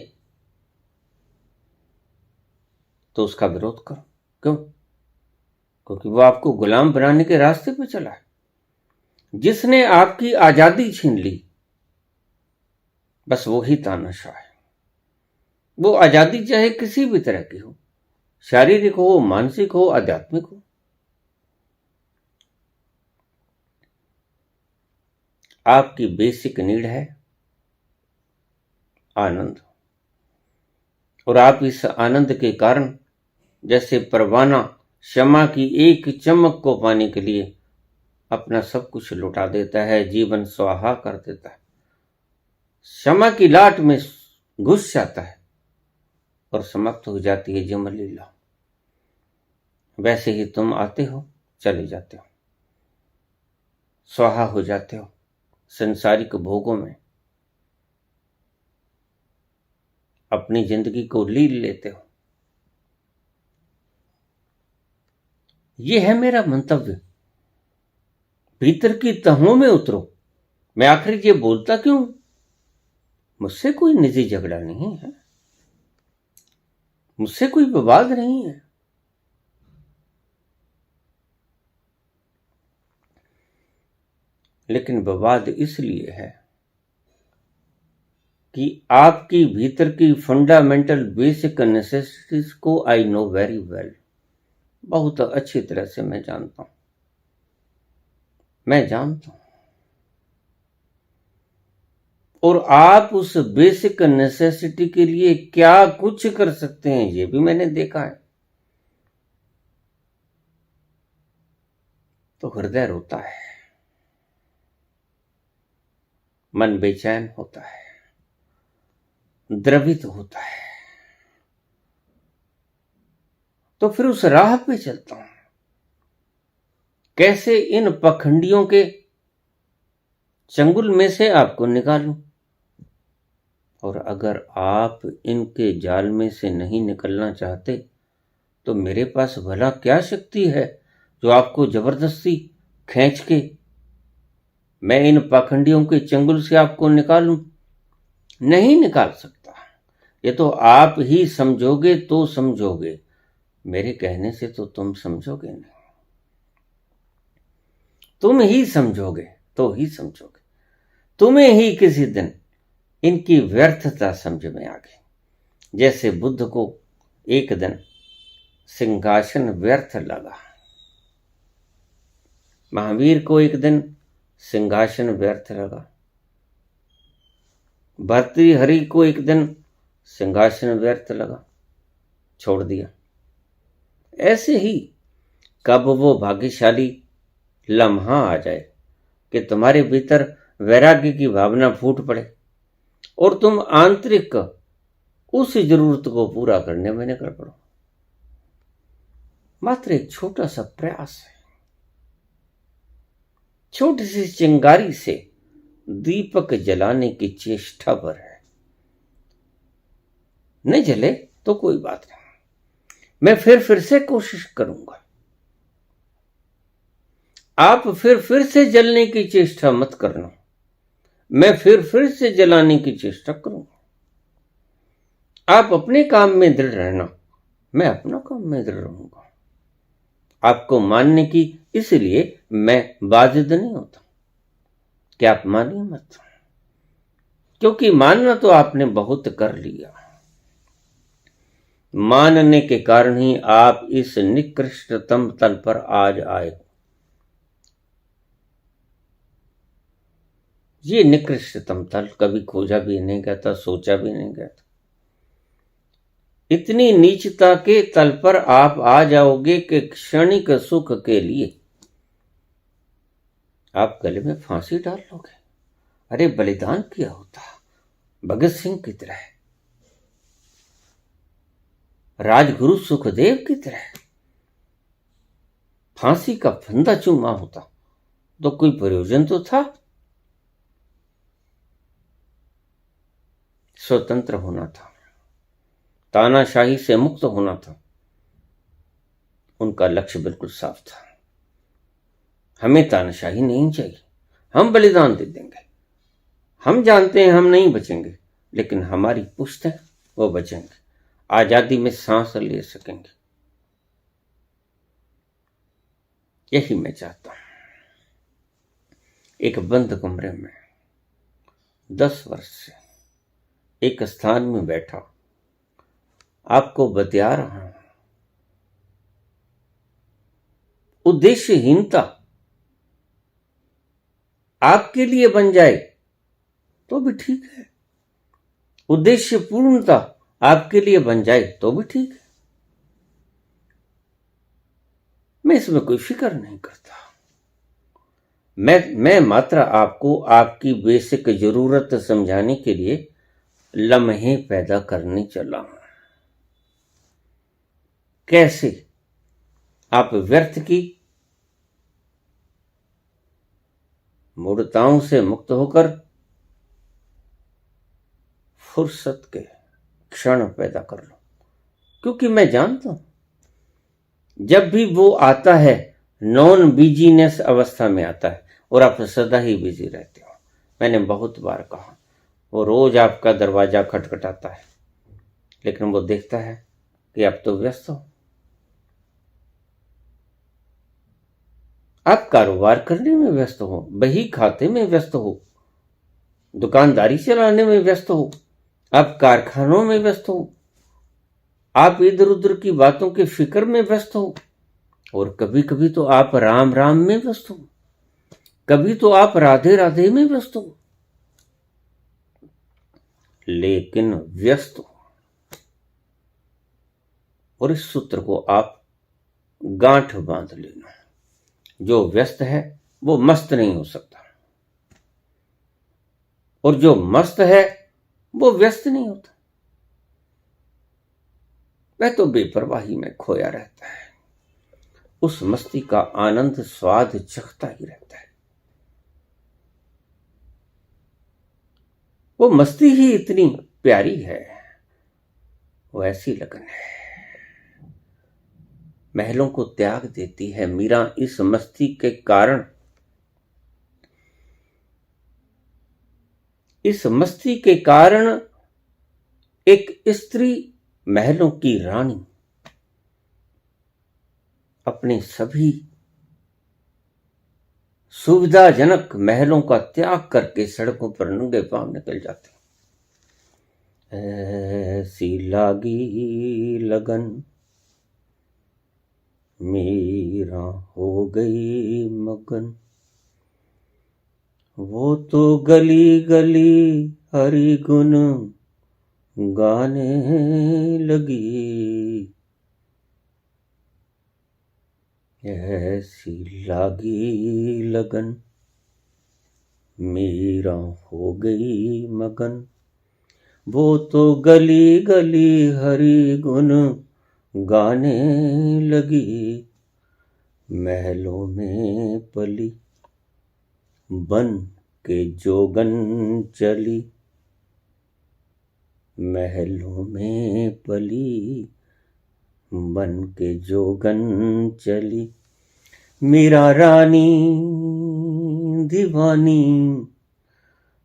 तो उसका विरोध करो। क्यों? क्योंकि वो आपको गुलाम बनाने के रास्ते पे चला है। जिसने आपकी आजादी छीन ली, बस वो ही तानाशाह है। वो आजादी चाहे किसी भी तरह की हो, शारीरिक हो, मानसिक हो, आध्यात्मिक हो। आपकी बेसिक नीड है आनंद, और आप इस आनंद के कारण जैसे परवाना क्षमा की एक चमक को पाने के लिए अपना सब कुछ लुटा देता है, जीवन स्वाहा कर देता है, क्षमा की लाट में घुस जाता है और समाप्त हो जाती है जम लीला। वैसे ही तुम आते हो, चले जाते हो, स्वाहा हो जाते हो संसारिक भोगों में, अपनी जिंदगी को लील लेते हो। यह है मेरा मंतव्य। भीतर की तहों में उतरो। मैं आखिर ये बोलता क्यों? मुझसे कोई निजी झगड़ा नहीं है, मुझसे कोई विवाद नहीं है। लेकिन विवाद इसलिए है कि आपकी भीतर की फंडामेंटल बेसिक नेसेसिटीज को आई नो वेरी वेल, बहुत अच्छी तरह से मैं जानता हूं। और आप उस बेसिक नेसेसिटी के लिए क्या कुछ कर सकते हैं ये भी मैंने देखा है। तो हृदय रोता है, मन बेचैन होता है, द्रवित होता है। तो फिर उस राह पे चलता हूं, कैसे इन पखंडियों के चंगुल में से आपको निकालूं। और अगर आप इनके जाल में से नहीं निकलना चाहते तो मेरे पास भला क्या शक्ति है जो आपको जबरदस्ती खींच के मैं इन पाखंडियों के चंगुल से आपको निकालूं? नहीं निकाल सकता। ये तो आप ही समझोगे तो समझोगे, मेरे कहने से तो तुम समझोगे नहीं। तुम ही समझोगे तो ही समझोगे। तुम्हें ही किसी दिन इनकी व्यर्थता समझ में आ गई, जैसे बुद्ध को एक दिन सिंहासन व्यर्थ लगा, महावीर को एक दिन सिंहासन व्यर्थ लगा, भर्तृहरि को एक दिन सिंहासन व्यर्थ लगा, छोड़ दिया। ऐसे ही कब वो भाग्यशाली लम्हा आ जाए कि तुम्हारे भीतर वैराग्य की भावना फूट पड़े और तुम आंतरिक उस जरूरत को पूरा करने में निकल पड़ो। मात्र एक छोटा सा प्रयास है, छोटी सी चिंगारी से दीपक जलाने की चेष्टा पर है। नहीं जले तो कोई बात नहीं, मैं फिर से कोशिश करूंगा। आप फिर से जलने की चेष्टा मत करना, मैं फिर से जलाने की चेष्टा करूंगा। आप अपने काम में दृढ़ रहना, मैं अपना काम में दृढ़ रहूंगा। आपको मानने की इसलिए मैं बाजिद नहीं होता कि आप मानिए मत, क्योंकि मानना तो आपने बहुत कर लिया। मानने के कारण ही आप इस निकृष्टतम तल पर आज आए हो। ये निकृष्टतम तल कभी खोजा भी नहीं गया था, सोचा भी नहीं गया था। इतनी नीचता के तल पर आप आ जाओगे कि क्षणिक सुख के लिए आप गले में फांसी डाल लोगे। अरे बलिदान किया होता भगत सिंह की तरह, राजगुरु सुखदेव की तरह, फांसी का फंदा चूमा होता तो कोई प्रयोजन तो था। स्वतंत्र होना था, तानाशाही से मुक्त होना था। उनका लक्ष्य बिल्कुल साफ था। हमें तानाशाही नहीं चाहिए, हम बलिदान दे देंगे। हम जानते हैं हम नहीं बचेंगे, लेकिन हमारी पुश्त है वो बचेंगे, आजादी में सांस ले सकेंगे। यही मैं चाहता हूं। एक बंद कमरे में 10 वर्ष से एक स्थान में बैठा आपको बता रहा हूं। उद्देश्यहीनता आपके लिए बन जाए तो भी ठीक है, उद्देश्य पूर्णता आपके लिए बन जाए तो भी ठीक है। मैं इसमें कोई फिक्र नहीं करता। मैं मात्र आपको आपकी बेसिक जरूरत समझाने के लिए लम्हे पैदा करने चला हूं। कैसे आप व्यर्थ की मूढ़ताओं से मुक्त होकर फुर्सत के क्षण पैदा कर लो, क्योंकि मैं जानता हूं जब भी वो आता है नॉन बिजीनेस अवस्था में आता है और आप सदा ही बिजी रहते हो। मैंने बहुत बार कहा, वो रोज आपका दरवाजा खटखटाता है, लेकिन वो देखता है कि आप तो व्यस्त हो। आप कारोबार करने में व्यस्त हो, बही खाते में व्यस्त हो, दुकानदारी चलाने में व्यस्त हो, आप कारखानों में व्यस्त हो, आप इधर उधर की बातों की फिक्र में व्यस्त हो, और कभी कभी तो आप राम राम में व्यस्त हो, कभी तो आप राधे राधे में व्यस्त हो, लेकिन व्यस्त हो। और इस सूत्र को आप गांठ बांध लेना, जो व्यस्त है वो मस्त नहीं हो सकता, और जो मस्त है वो व्यस्त नहीं होता। वह तो बेपरवाही में खोया रहता है, उस मस्ती का आनंद स्वाद चखता ही रहता है। वो मस्ती ही इतनी प्यारी है, वो ऐसी लगन है, महलों को त्याग देती है मीरा इस मस्ती के कारण। इस मस्ती के कारण एक स्त्री महलों की रानी अपने सभी सुविधाजनक महलों का त्याग करके सड़कों पर नंगे पांव निकल जाते। ऐसी लागी लगन मीरा हो गई मगन, वो तो गली गली हरि गुण गाने लगी। ऐसी लागी लगन मीरा हो गई मगन, वो तो गली गली हरि गुण गाने लगी। महलों में पली बन के जोगन चली, महलों में पली बन के जोगन चली। मीरा रानी दीवानी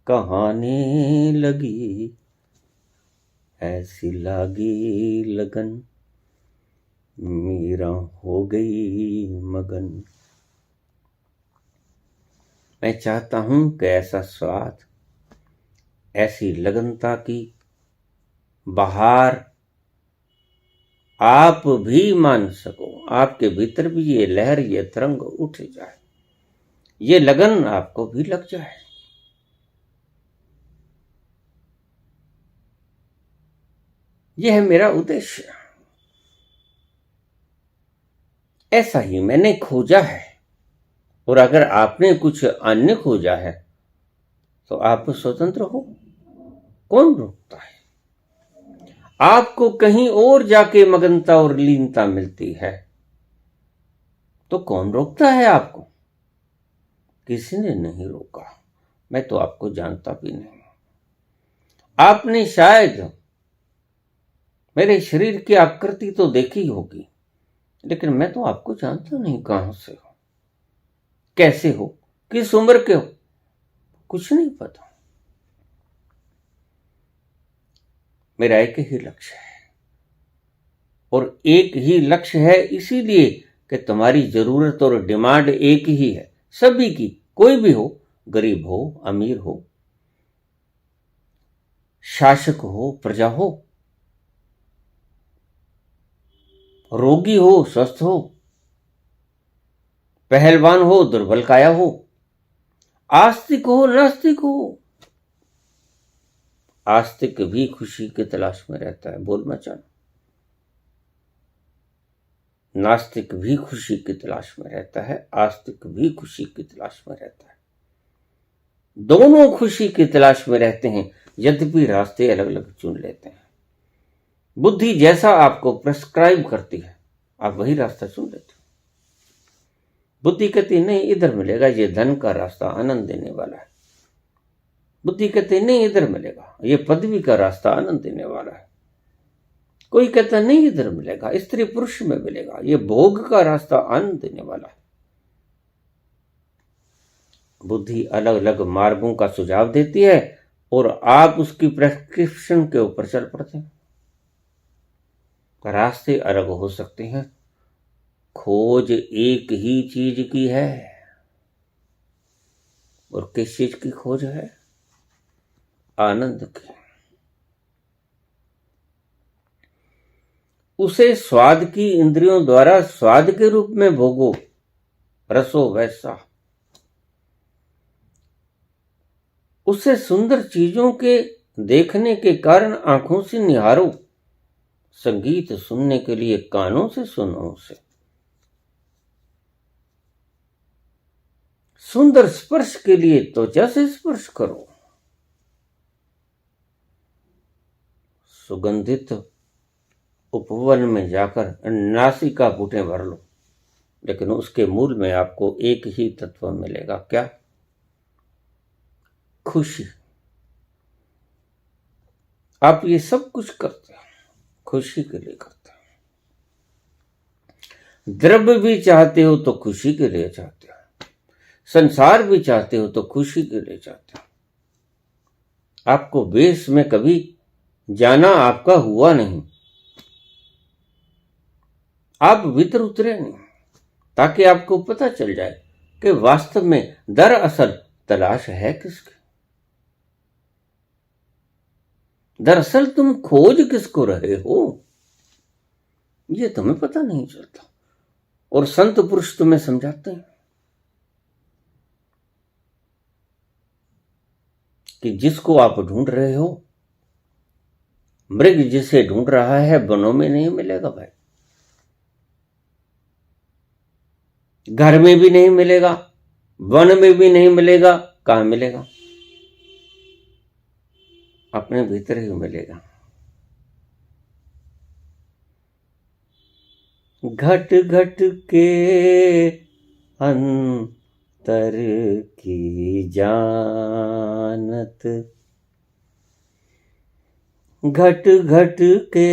कहाने लगी। ऐसी लागी लगन मीरा हो गई मगन। मैं चाहता हूं कि ऐसा स्वाद, ऐसी लगनता की बहार आप भी मान सको, आपके भीतर भी ये लहर, ये तरंग उठ जाए, ये लगन आपको भी लग जाए। यह है मेरा उद्देश्य, ऐसा ही मैंने खोजा है। और अगर आपने कुछ अन्य खोजा है तो आप स्वतंत्र हो, कौन रोकता है? आपको कहीं और जाके मगनता और लीनता मिलती है तो कौन रोकता है आपको? किसी ने नहीं रोका, मैं तो आपको जानता भी नहीं। आपने शायद मेरे शरीर की आकृति तो देखी होगी, लेकिन मैं तो आपको जानता नहीं, कहां से हो, कैसे हो, किस उम्र के हो, कुछ नहीं पता। मेरा एक ही लक्ष्य है, और एक ही लक्ष्य है इसीलिए कि तुम्हारी जरूरत और डिमांड एक ही है, सभी की, कोई भी हो, गरीब हो, अमीर हो, शासक हो, प्रजा हो, रोगी हो, स्वस्थ हो, पहलवान हो, दुर्बल काया हो, आस्तिक हो, नास्तिक हो। आस्तिक भी खुशी की तलाश में रहता है, बोल मचाना। नास्तिक भी खुशी की तलाश में रहता है, आस्तिक भी खुशी की तलाश में रहता है। दोनों खुशी की तलाश में रहते हैं, यद्यपि रास्ते अलग अलग चुन लेते हैं। बुद्धि जैसा आपको प्रेस्क्राइब करती है, आप वही रास्ता चुन लेते हो। बुद्धि कहती नहीं इधर मिलेगा, ये धन का रास्ता आनंद देने वाला है। बुद्धि कहती नहीं इधर मिलेगा, ये पदवी का रास्ता आनंद देने वाला है। कोई कहता नहीं इधर मिलेगा, स्त्री पुरुष में मिलेगा, ये भोग का रास्ता आनंद देने वाला है। बुद्धि अलग अलग मार्गों का सुझाव देती है और आप उसकी प्रेस्क्रिप्शन के ऊपर चल पड़ते हैं। रास्ते अलग हो सकते हैं, खोज एक ही चीज की है। और किस चीज की खोज है? आनंद की। उसे स्वाद की इंद्रियों द्वारा स्वाद के रूप में भोगो, रसो वैसा। उसे सुंदर चीजों के देखने के कारण आंखों से निहारो, संगीत सुनने के लिए कानों से सुनो उसे। सुंदर स्पर्श के लिए त्वचा से स्पर्श करो, सुगंधित उपवन में जाकर नासिका बूटे भर लो, लेकिन उसके मूल में आपको एक ही तत्व मिलेगा। क्या? खुशी। आप ये सब कुछ करते हैं खुशी के लिए करते हैं। द्रव्य भी चाहते हो तो खुशी के लिए चाहते हो, संसार भी चाहते हो तो खुशी के लिए चाहते हो। आपको वेश में कभी जाना आपका हुआ नहीं, आप भीतर उतरे नहीं, ताकि आपको पता चल जाए कि वास्तव में दरअसल तलाश है किसकी। दरअसल तुम खोज किसको रहे हो, ये तुम्हें पता नहीं चलता। और संत पुरुष तुम्हें समझाते हैं कि जिसको आप ढूंढ रहे हो, मृग जिसे ढूंढ रहा है वनों में नहीं मिलेगा भाई, घर में भी नहीं मिलेगा, वन में भी नहीं मिलेगा, कहां मिलेगा? अपने भीतर ही मिलेगा। घट घट के अंतर की जानत, घट घट के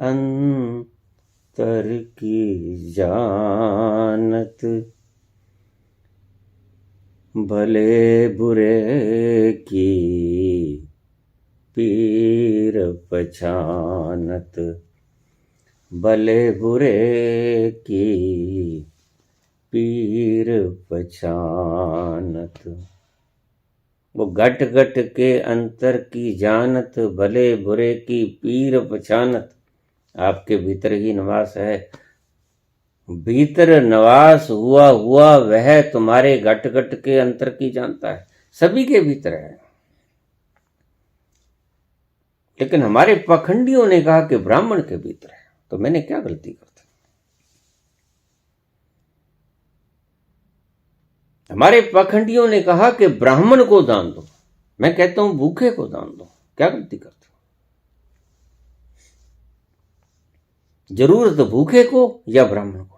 अंतर की जानत, भले बुरे की पीर पहचानत, भले बुरे की पीर पहचानत। वो घट घट के अंतर की जानत, भले बुरे की पीर पहचानत। आपके भीतर ही निवास है। भीतर निवास हुआ हुआ वह तुम्हारे घट घट के अंतर की जानता है, सभी के भीतर है। लेकिन हमारे पाखंडियों ने कहा कि ब्राह्मण के भीतर है, तो मैंने क्या गलती कर दी? हमारे पाखंडियों ने कहा कि ब्राह्मण को दान दो, मैं कहता हूं भूखे को दान दो। क्या गलती करते हो? जरूरत भूखे को या ब्राह्मण को?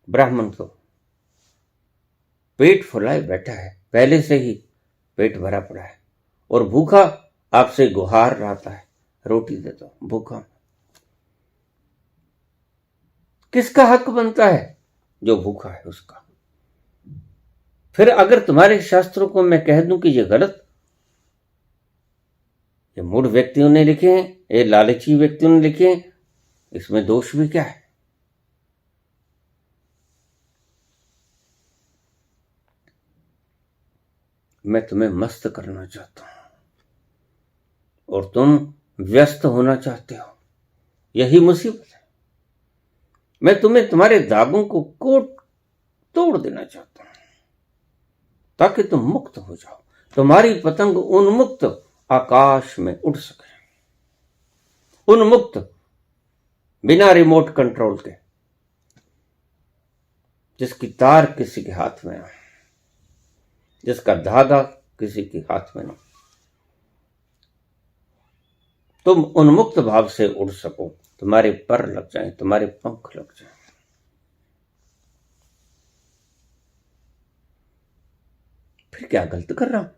ब्राह्मण तो पेट फुलाए बैठा है, पहले से ही पेट भरा पड़ा है, और भूखा आपसे गुहार रहता है, रोटी दे दो। भूखा किसका हक बनता है? जो भूखा है उसका। फिर अगर तुम्हारे शास्त्रों को मैं कह दूं कि ये गलत, ये मूढ़ व्यक्तियों ने लिखे हैं, ये लालची व्यक्तियों ने लिखे हैं, इसमें दोष भी क्या है? मैं तुम्हें मस्त करना चाहता हूं और तुम व्यस्त होना चाहते हो, यही मुसीबत है। मैं तुम्हें तुम्हारे दागों को कोट तोड़ देना चाहता हूं ताकि तुम मुक्त हो जाओ, तुम्हारी पतंग उन्मुक्त आकाश में उड़ सके। उन्मुक्त, बिना रिमोट कंट्रोल के, जिसकी तार किसी के हाथ में ना, जिसका धागा किसी के हाथ में ना, तुम उन्मुक्त भाव से उड़ सको, तुम्हारे पर लग जाएं, तुम्हारे पंख लग जाएं। फिर क्या गलत कर रहा हूं?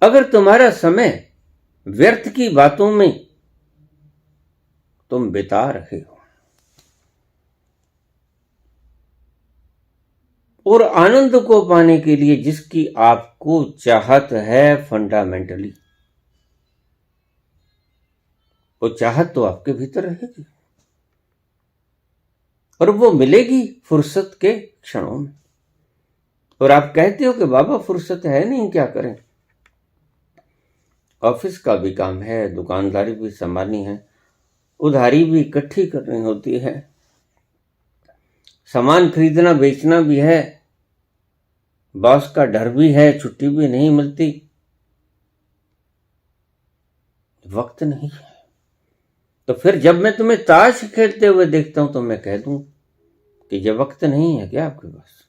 अगर तुम्हारा समय व्यर्थ की बातों में तुम बिता रहे हो और आनंद को पाने के लिए जिसकी आपको चाहत है फंडामेंटली, वो चाहत तो आपके भीतर रहेगी और वो मिलेगी फुर्सत के क्षणों में। और आप कहते हो कि बाबा फुर्सत है नहीं, क्या करें? ऑफिस का भी काम है, दुकानदारी भी संभालनी है, उधारी भी इकट्ठी करनी होती है, सामान खरीदना बेचना भी है, बॉस का डर भी है, छुट्टी भी नहीं मिलती, वक्त नहीं है। तो फिर जब मैं तुम्हें ताश खेलते हुए देखता हूं तो मैं कह दूं कि ये वक्त नहीं है क्या आपके पास?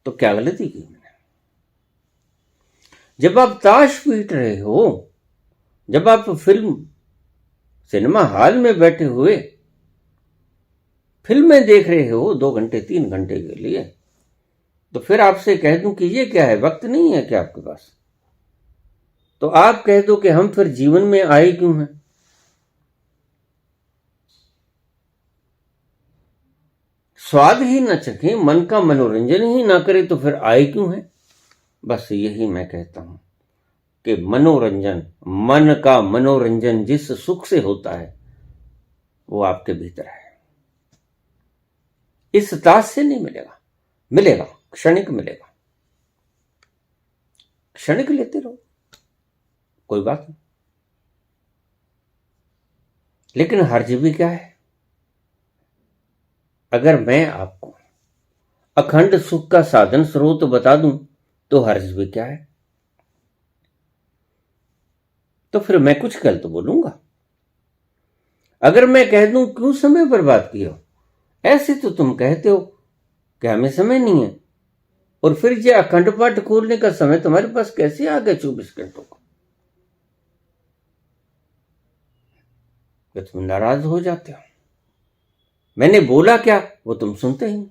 तो क्या गलती की मैंने? जब आप ताश पीट रहे हो, जब आप सिनेमा हॉल में बैठे हुए फिल्में देख रहे हो 2 घंटे 3 घंटे के लिए, तो फिर आपसे कह दूं कि ये क्या है, वक्त नहीं है क्या आपके पास? तो आप कह दो कि हम फिर जीवन में आए क्यों हैं? स्वाद ही न चखें, मन का मनोरंजन ही ना करें तो फिर आए क्यों हैं? बस यही मैं कहता हूं कि मनोरंजन, मन का मनोरंजन जिस सुख से होता है वो आपके भीतर है। इस ताश से नहीं मिलेगा, मिलेगा क्षणिक, मिलेगा, क्षणिक लेते रहो, कोई बात नहीं। लेकिन हर्ज भी क्या है? अगर मैं आपको अखंड सुख का साधन स्रोत बता दूं तो हर्ज भी क्या है? तो फिर मैं कुछ गलत बोलूंगा? अगर मैं कह दूं क्यों समय बर्बाद किया, ऐसे तो तुम कहते हो कि हमें समय नहीं है, और फिर ये अखंड पाठ खोलने का समय तुम्हारे पास कैसे आ गया 24 घंटों का? तुम नाराज हो जाते हो। मैंने बोला क्या वो तुम सुनते ही नहीं।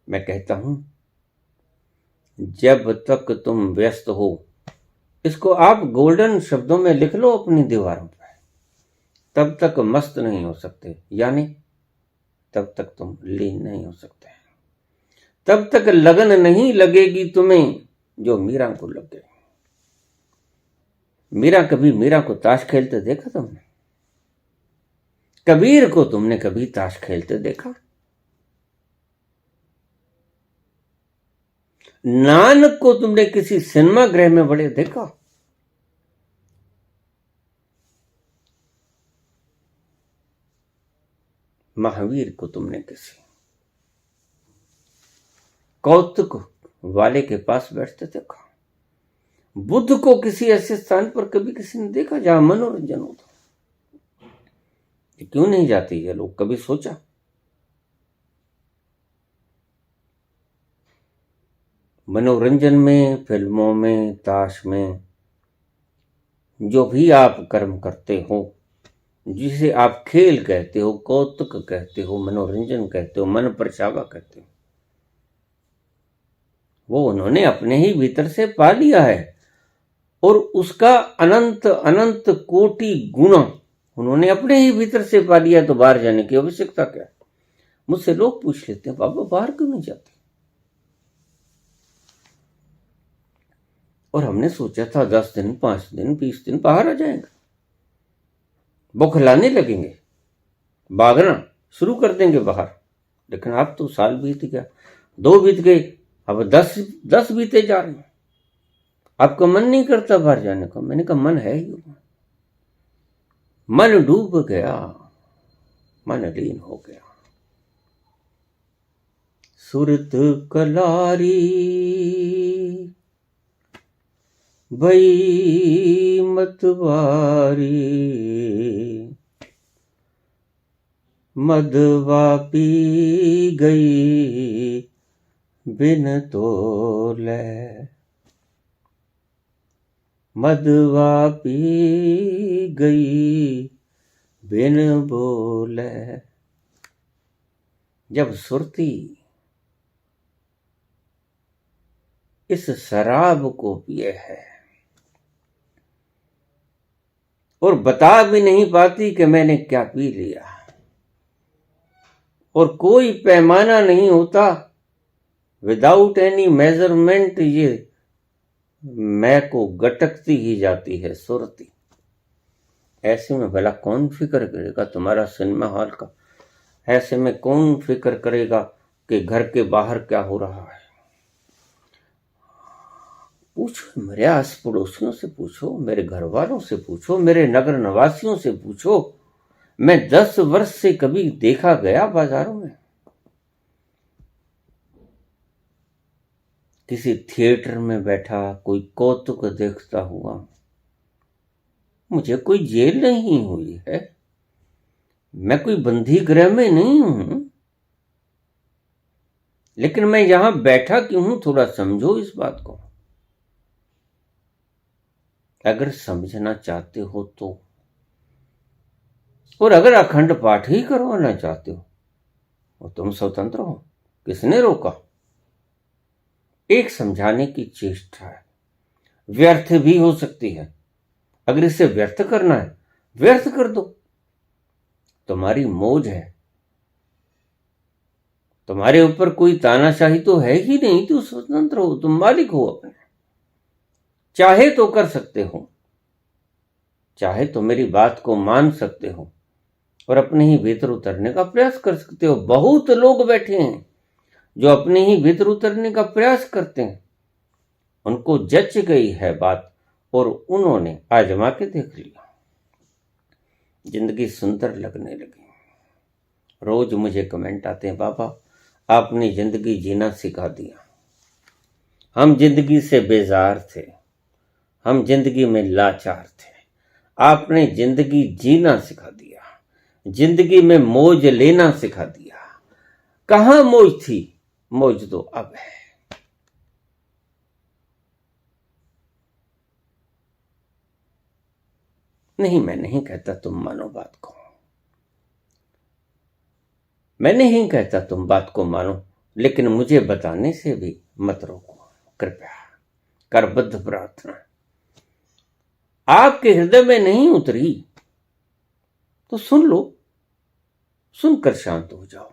मैं कहता हूं जब तक तुम व्यस्त हो, इसको आप गोल्डन शब्दों में लिख लो अपनी दीवारों पर, तब तक मस्त नहीं हो सकते, यानी तब तक तुम लीन नहीं हो सकते, तब तक लगन नहीं लगेगी तुम्हें जो मीरा को लग गई। मीरा को ताश खेलते देखा तुमने? कबीर को तुमने कभी ताश खेलते देखा? नानक को तुमने किसी सिनेमा गृह में बड़े देखा? महावीर को तुमने किसी कौतुक वाले के पास बैठते देखा? बुद्ध को किसी ऐसे स्थान पर कभी किसी ने देखा जहां मनोरंजन होता? क्यों नहीं जाते ये लोग, कभी सोचा? मनोरंजन में, फिल्मों में, ताश में, जो भी आप कर्म करते हो, जिसे आप खेल कहते हो, कौतुक कहते हो, मनोरंजन कहते हो, मन परछावा कहते हो, वो उन्होंने अपने ही भीतर से पा लिया है और उसका अनंत अनंत कोटि गुना उन्होंने अपने ही भीतर से पा लिया, तो बाहर जाने की आवश्यकता क्या? मुझसे लोग पूछ लेते हैं बाबा बाहर क्यों नहीं जाते? और हमने सोचा था 10 दिन 5 दिन 20 दिन बाहर आ जाएंगे, बौखलाने लगेंगे, भागना शुरू कर देंगे बाहर। लेकिन अब तो साल बीत गया, 2 बीत गए, अब 10 बीते जा रहे हैं। आपका मन नहीं करता बाहर जाने का? मैंने कहा मन है ही, मन डूब गया, मन लीन हो गया। सुरत कलारी भई मतवारी मदवा पी गई बिन तोले, मदवा पी गई बिन बोले। जब सुरती इस शराब को पिए है और बता भी नहीं पाती कि मैंने क्या पी लिया, और कोई पैमाना नहीं होता, विदाउट एनी मेजरमेंट ये मैं को गटकती ही जाती है सुरती। ऐसे में भला कौन फिक्र करेगा तुम्हारा सिनेमा हॉल का? ऐसे में कौन फिक्र करेगा कि घर के बाहर क्या हो रहा है? पूछो, मेरे आस पड़ोसियों से पूछो, मेरे घर वालों से पूछो, मेरे नगर निवासियों से पूछो। मैं 10 वर्ष से कभी देखा गया बाजारों में? किसी थिएटर में बैठा कोई कौतुक देखता हुआ? मुझे कोई जेल नहीं हुई है, मैं कोई बंदी गृह में नहीं हूं, लेकिन मैं यहां बैठा क्यों हूं? थोड़ा समझो इस बात को। अगर समझना चाहते हो तो, और अगर अखंड पाठ ही करवाना चाहते हो वो तुम स्वतंत्र हो, किसने रोका? एक समझाने की चेष्टा है, व्यर्थ भी हो सकती है। अगर इसे व्यर्थ करना है व्यर्थ कर दो, तुम्हारी मौज है, तुम्हारे ऊपर कोई तानाशाही तो है ही नहीं, तुम स्वतंत्र हो, तुम मालिक हो अपने। चाहे तो कर सकते हो, चाहे तो मेरी बात को मान सकते हो और अपने ही भीतर उतरने का प्रयास कर सकते हो। बहुत लोग बैठे हैं जो अपने ही भीतर उतरने का प्रयास करते हैं, उनको जच गई है बात और उन्होंने आजमा के देख लिया, जिंदगी सुंदर लगने लगी। रोज मुझे कमेंट आते हैं, बाबा आपने जिंदगी जीना सिखा दिया, हम जिंदगी से बेजार थे, हम जिंदगी में लाचार थे, आपने जिंदगी जीना सिखा दिया, जिंदगी में मौज लेना सिखा दिया। कहां मौज थी? मौज तो अब है। नहीं, मैं नहीं कहता तुम मानो बात को, मैं नहीं कहता तुम बात को मानो, लेकिन मुझे बताने से भी मत रोको कृपया। करबद्ध प्रार्थना, आपके हृदय में नहीं उतरी तो सुन लो, सुनकर शांत हो जाओ।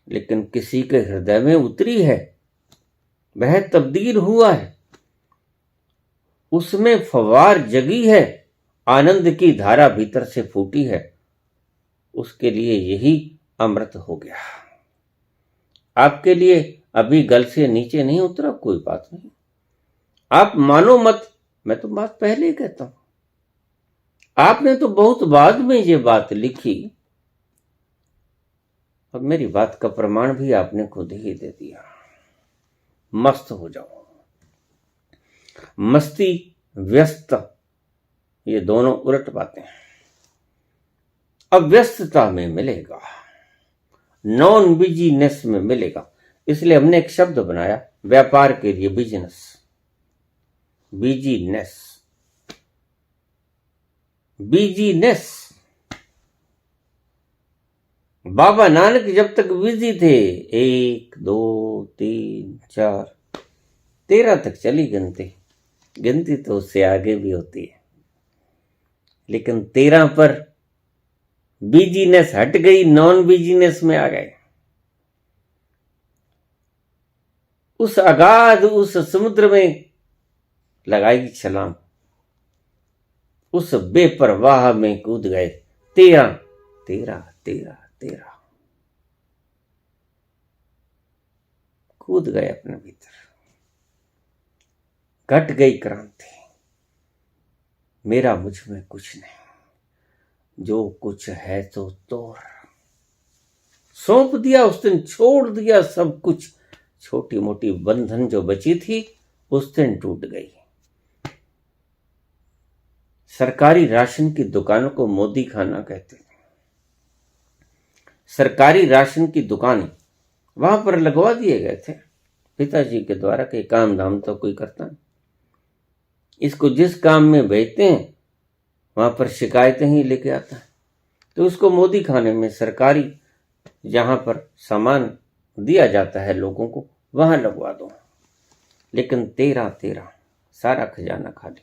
लेकिन किसी के हृदय में उतरी है, वह तब्दील हुआ है, उसमें फवार जगी है, आनंद की धारा भीतर से फूटी है, उसके लिए यही अमृत हो गया। आपके लिए अभी गल से नीचे नहीं उतरा, कोई बात नहीं, आप मानो मत, मैं तो बात पहले ही कहता हूं। आपने तो बहुत बाद में ये बात लिखी और मेरी बात का प्रमाण भी आपने खुद ही दे दिया। मस्त हो जाओ। मस्ती, व्यस्त, ये दोनों उलट बातें हैं। अव्यस्तता में मिलेगा, नॉन बिजीनेस में मिलेगा। इसलिए हमने एक शब्द बनाया व्यापार के लिए, business, business, business. Baba Nanak जब तक बिजी थे, 1 2 3 4 13 तक चली गिनती, गिनती तो उससे आगे भी होती है, लेकिन 13 पर बिजीनेस हट गई, नॉन बिजीनेस में आ गए। उस अगाध, उस समुद्र में लगाई छलांग, उस बेपरवाह में कूद गए। 13 13 13 13 कूद गए अपने भीतर, घट गई क्रांति। मेरा मुझ में कुछ नहीं, जो कुछ है तो तोड़, सौंप दिया उस दिन, छोड़ दिया सब कुछ। छोटी मोटी बंधन जो बची थी उस दिन टूट गई। सरकारी राशन की दुकानों को मोदी खाना कहते हैं। सरकारी राशन की दुकानें वहां पर लगवा दिए गए थे पिताजी के द्वारा कि काम धाम तो कोई करता नहीं, इसको जिस काम में भेजते हैं वहां पर शिकायतें ही लेके आता है, तो उसको मोदी खाने में सरकारी जहां पर सामान दिया जाता है लोगों को वहां लगवा दो। लेकिन 13 सारा खजाना खाली,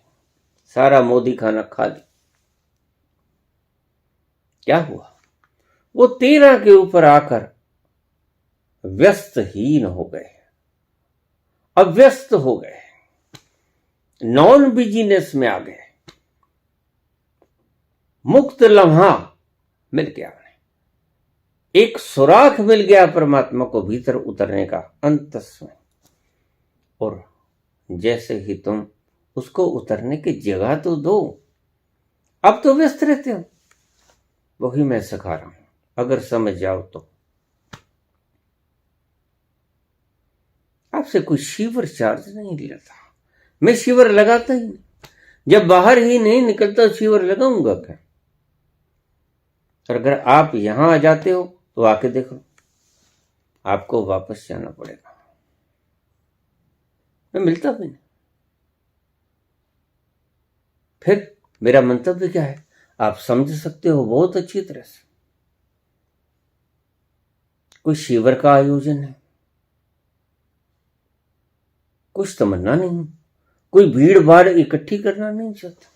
सारा मोदी खाना खाली। क्या हुआ? वो 13 के ऊपर आकर व्यस्तहीन हो गए, अव्यस्त हो गए, नॉन बिजीनेस में आ गए। मुक्त लम्हा मिल गया, एक सुराख मिल गया परमात्मा को भीतर उतरने का अंतस्व। और जैसे ही तुम उसको उतरने की जगह तो दो, अब तो व्यस्त रहते हो। वही मैं सिखा रहा हूं, अगर समझ जाओ तो। आपसे कोई शिवर चार्ज नहीं लेता, मैं शिवर लगाता ही नहीं। जब बाहर ही नहीं निकलता शिवर लगाऊंगा क्या? और अगर आप यहां आ जाते हो तो आके देखो, आपको वापस जाना पड़ेगा। मैं मिलता भी नहीं। फिर मेरा मंतव्य क्या है आप समझ सकते हो बहुत अच्छी तरह से। कोई शिविर का आयोजन है, कुछ तमन्ना नहीं, कोई भीड़ भाड़ इकट्ठी करना नहीं चाहता,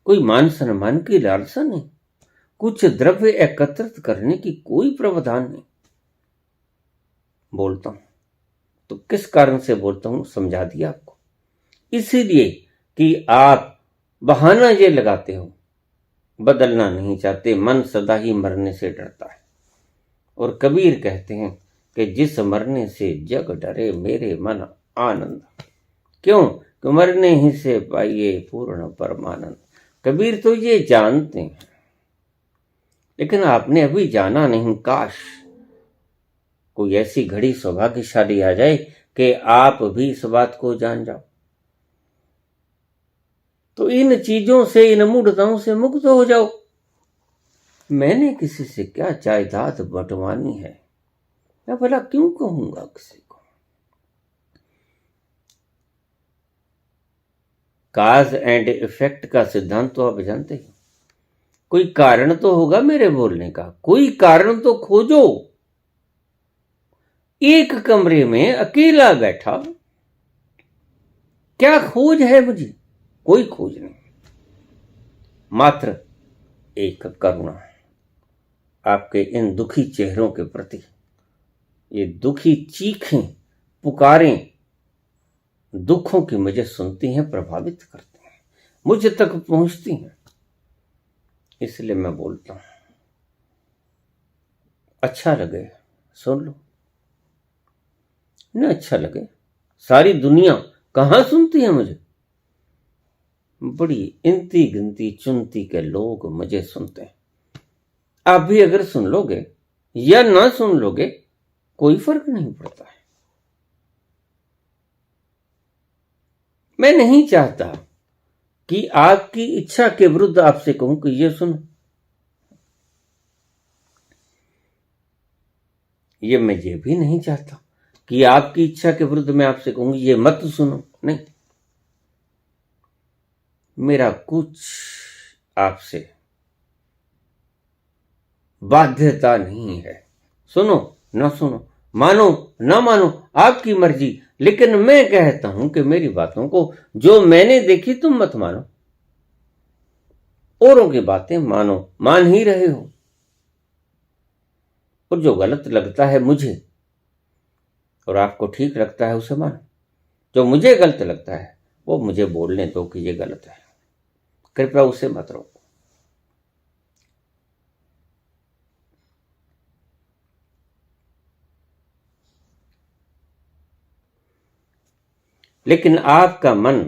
कोई मान सम्मान की लालसा नहीं, कुछ द्रव्य एकत्रित करने की कोई प्रावधान नहीं। बोलता हूं तो किस कारण से बोलता हूं समझा दिया आपको। इसीलिए कि आप बहाना ये लगाते हो, बदलना नहीं चाहते, मन सदा ही मरने से डरता है। और कबीर कहते हैं कि जिस मरने से जग डरे मेरे मन आनंद, क्यों कि मरने ही से पाइए पूर्ण परमानंद। कबीर तो ये जानते हैं, लेकिन आपने अभी जाना नहीं। काश कोई ऐसी घड़ी सौभाग्यशाली आ जाए कि आप भी इस बात को जान जाओ, तो इन चीजों से, इन मूढ़ताओं से मुक्त हो जाओ। मैंने किसी से क्या जायदाद बंटवानी है, मैं भला क्यों कहूंगा किसी को। काज एंड इफेक्ट का सिद्धांत तो आप जानते ही। कोई कारण तो होगा मेरे बोलने का, कोई कारण तो खोजो। एक कमरे में अकेला बैठा, क्या खोज है मुझे? कोई खोज नहीं, मात्र एक करुणा आपके इन दुखी चेहरों के प्रति। ये दुखी चीखें, पुकारें दुखों की मुझे सुनती हैं, प्रभावित करती हैं, मुझ तक पहुंचती हैं। इसलिए मैं बोलता हूं, अच्छा लगे सुन लो, न अच्छा लगे सारी दुनिया कहां सुनती है मुझे। बड़ी इनती गिनती चुनती के लोग मुझे सुनते हैं। आप भी अगर सुन लोगे या ना सुन लोगे कोई फर्क नहीं पड़ता है। मैं नहीं चाहता कि आपकी इच्छा के विरुद्ध आपसे कहूं कि ये सुनो, ये मैं ये भी नहीं चाहता कि आपकी इच्छा के विरुद्ध मैं आपसे कहूंगी ये मत सुनो। नहीं, मेरा कुछ आपसे बाध्यता नहीं है। सुनो ना सुनो, मानो ना मानो, आपकी मर्जी। लेकिन मैं कहता हूं कि मेरी बातों को जो मैंने देखी तुम मत मानो, औरों की बातें मानो, मान ही रहे हो। और जो गलत लगता है मुझे और आपको ठीक लगता है उसे मानो। जो मुझे गलत लगता है वो मुझे बोलने दो कि ये गलत है, कृपया उसे मत रोको। लेकिन आपका मन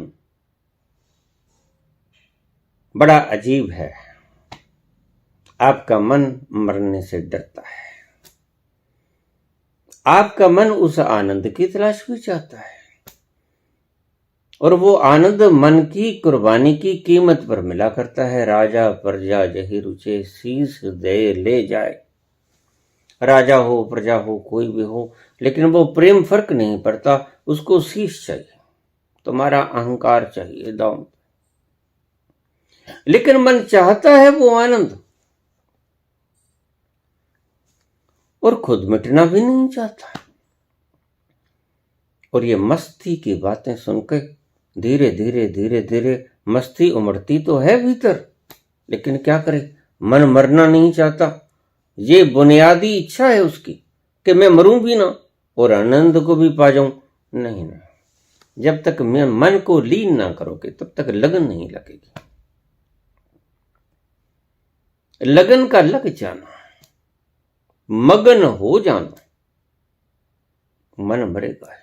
बड़ा अजीब है, आपका मन मरने से डरता है। आपका मन उस आनंद की तलाश भी चाहता है, और वो आनंद मन की कुर्बानी की कीमत पर मिला करता है। राजा प्रजा जही रुचे शीस दे ले जाए। राजा हो प्रजा हो कोई भी हो, लेकिन वो प्रेम फर्क नहीं पड़ता, उसको शीश चाहिए, तुम्हारा अहंकार चाहिए दाम। लेकिन मन चाहता है वो आनंद, और खुद मिटना भी नहीं चाहता। और ये मस्ती की बातें सुनकर धीरे धीरे धीरे धीरे मस्ती उमड़ती तो है भीतर, लेकिन क्या करे, मन मरना नहीं चाहता। ये बुनियादी इच्छा है उसकी कि मैं मरूं भी ना और आनंद को भी पा जाऊं। नहीं ना, जब तक मैं मन को लीन ना करोगे तब तक लगन नहीं लगेगी। लगन का लग जाना, मगन हो जाना, मन मरेगा।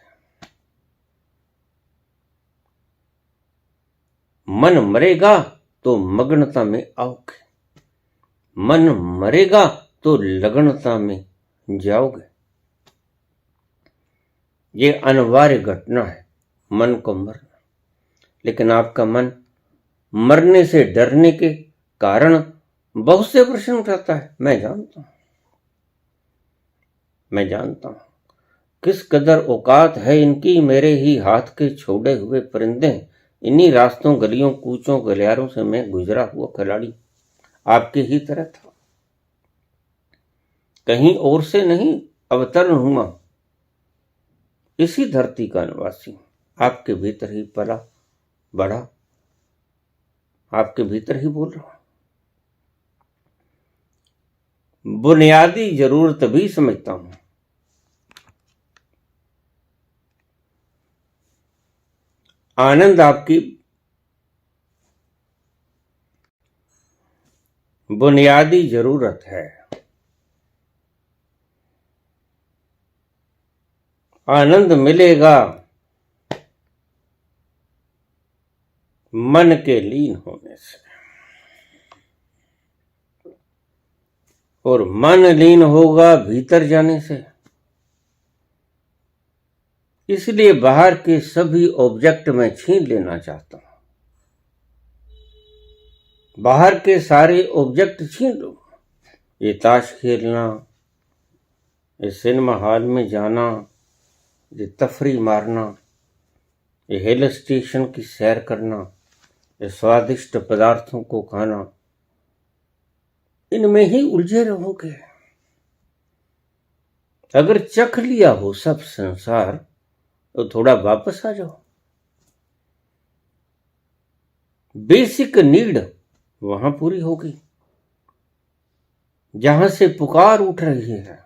मन मरेगा तो मग्नता में आओगे, मन मरेगा तो लगनता में जाओगे। ये अनिवार्य घटना है मन को मरना। लेकिन आपका मन मरने से डरने के कारण बहुत से प्रश्न उठाता है। मैं जानता हूं किस कदर औकात है इनकी। मेरे ही हाथ के छोड़े हुए परिंदे, इन्हीं रास्तों गलियों कूचों गलियारों से मैं गुजरा हुआ खिलाड़ी आपकी ही तरह था। कहीं और से नहीं अवतरण हुआ, इसी धरती का निवासी, आपके भीतर ही पला बढ़ा, आपके भीतर ही बोल रहा हूं। बुनियादी जरूरत भी समझता हूं। आनंद आपकी बुनियादी जरूरत है। आनंद मिलेगा मन के लीन होने से, और मन लीन होगा भीतर जाने से। इसलिए बाहर के सभी ऑब्जेक्ट मैं छीन लेना चाहता हूं। बाहर के सारे ऑब्जेक्ट छीन लो। ये ताश खेलना, ये सिनेमा हॉल में जाना, ये तफरी मारना, ये हिल स्टेशन की सैर करना, ये स्वादिष्ट पदार्थों को खाना, इनमें ही उलझे रहोगे। अगर चख लिया हो सब संसार तो थोड़ा वापस आ जाओ। बेसिक नीड वहां पूरी होगी जहां से पुकार उठ रही है,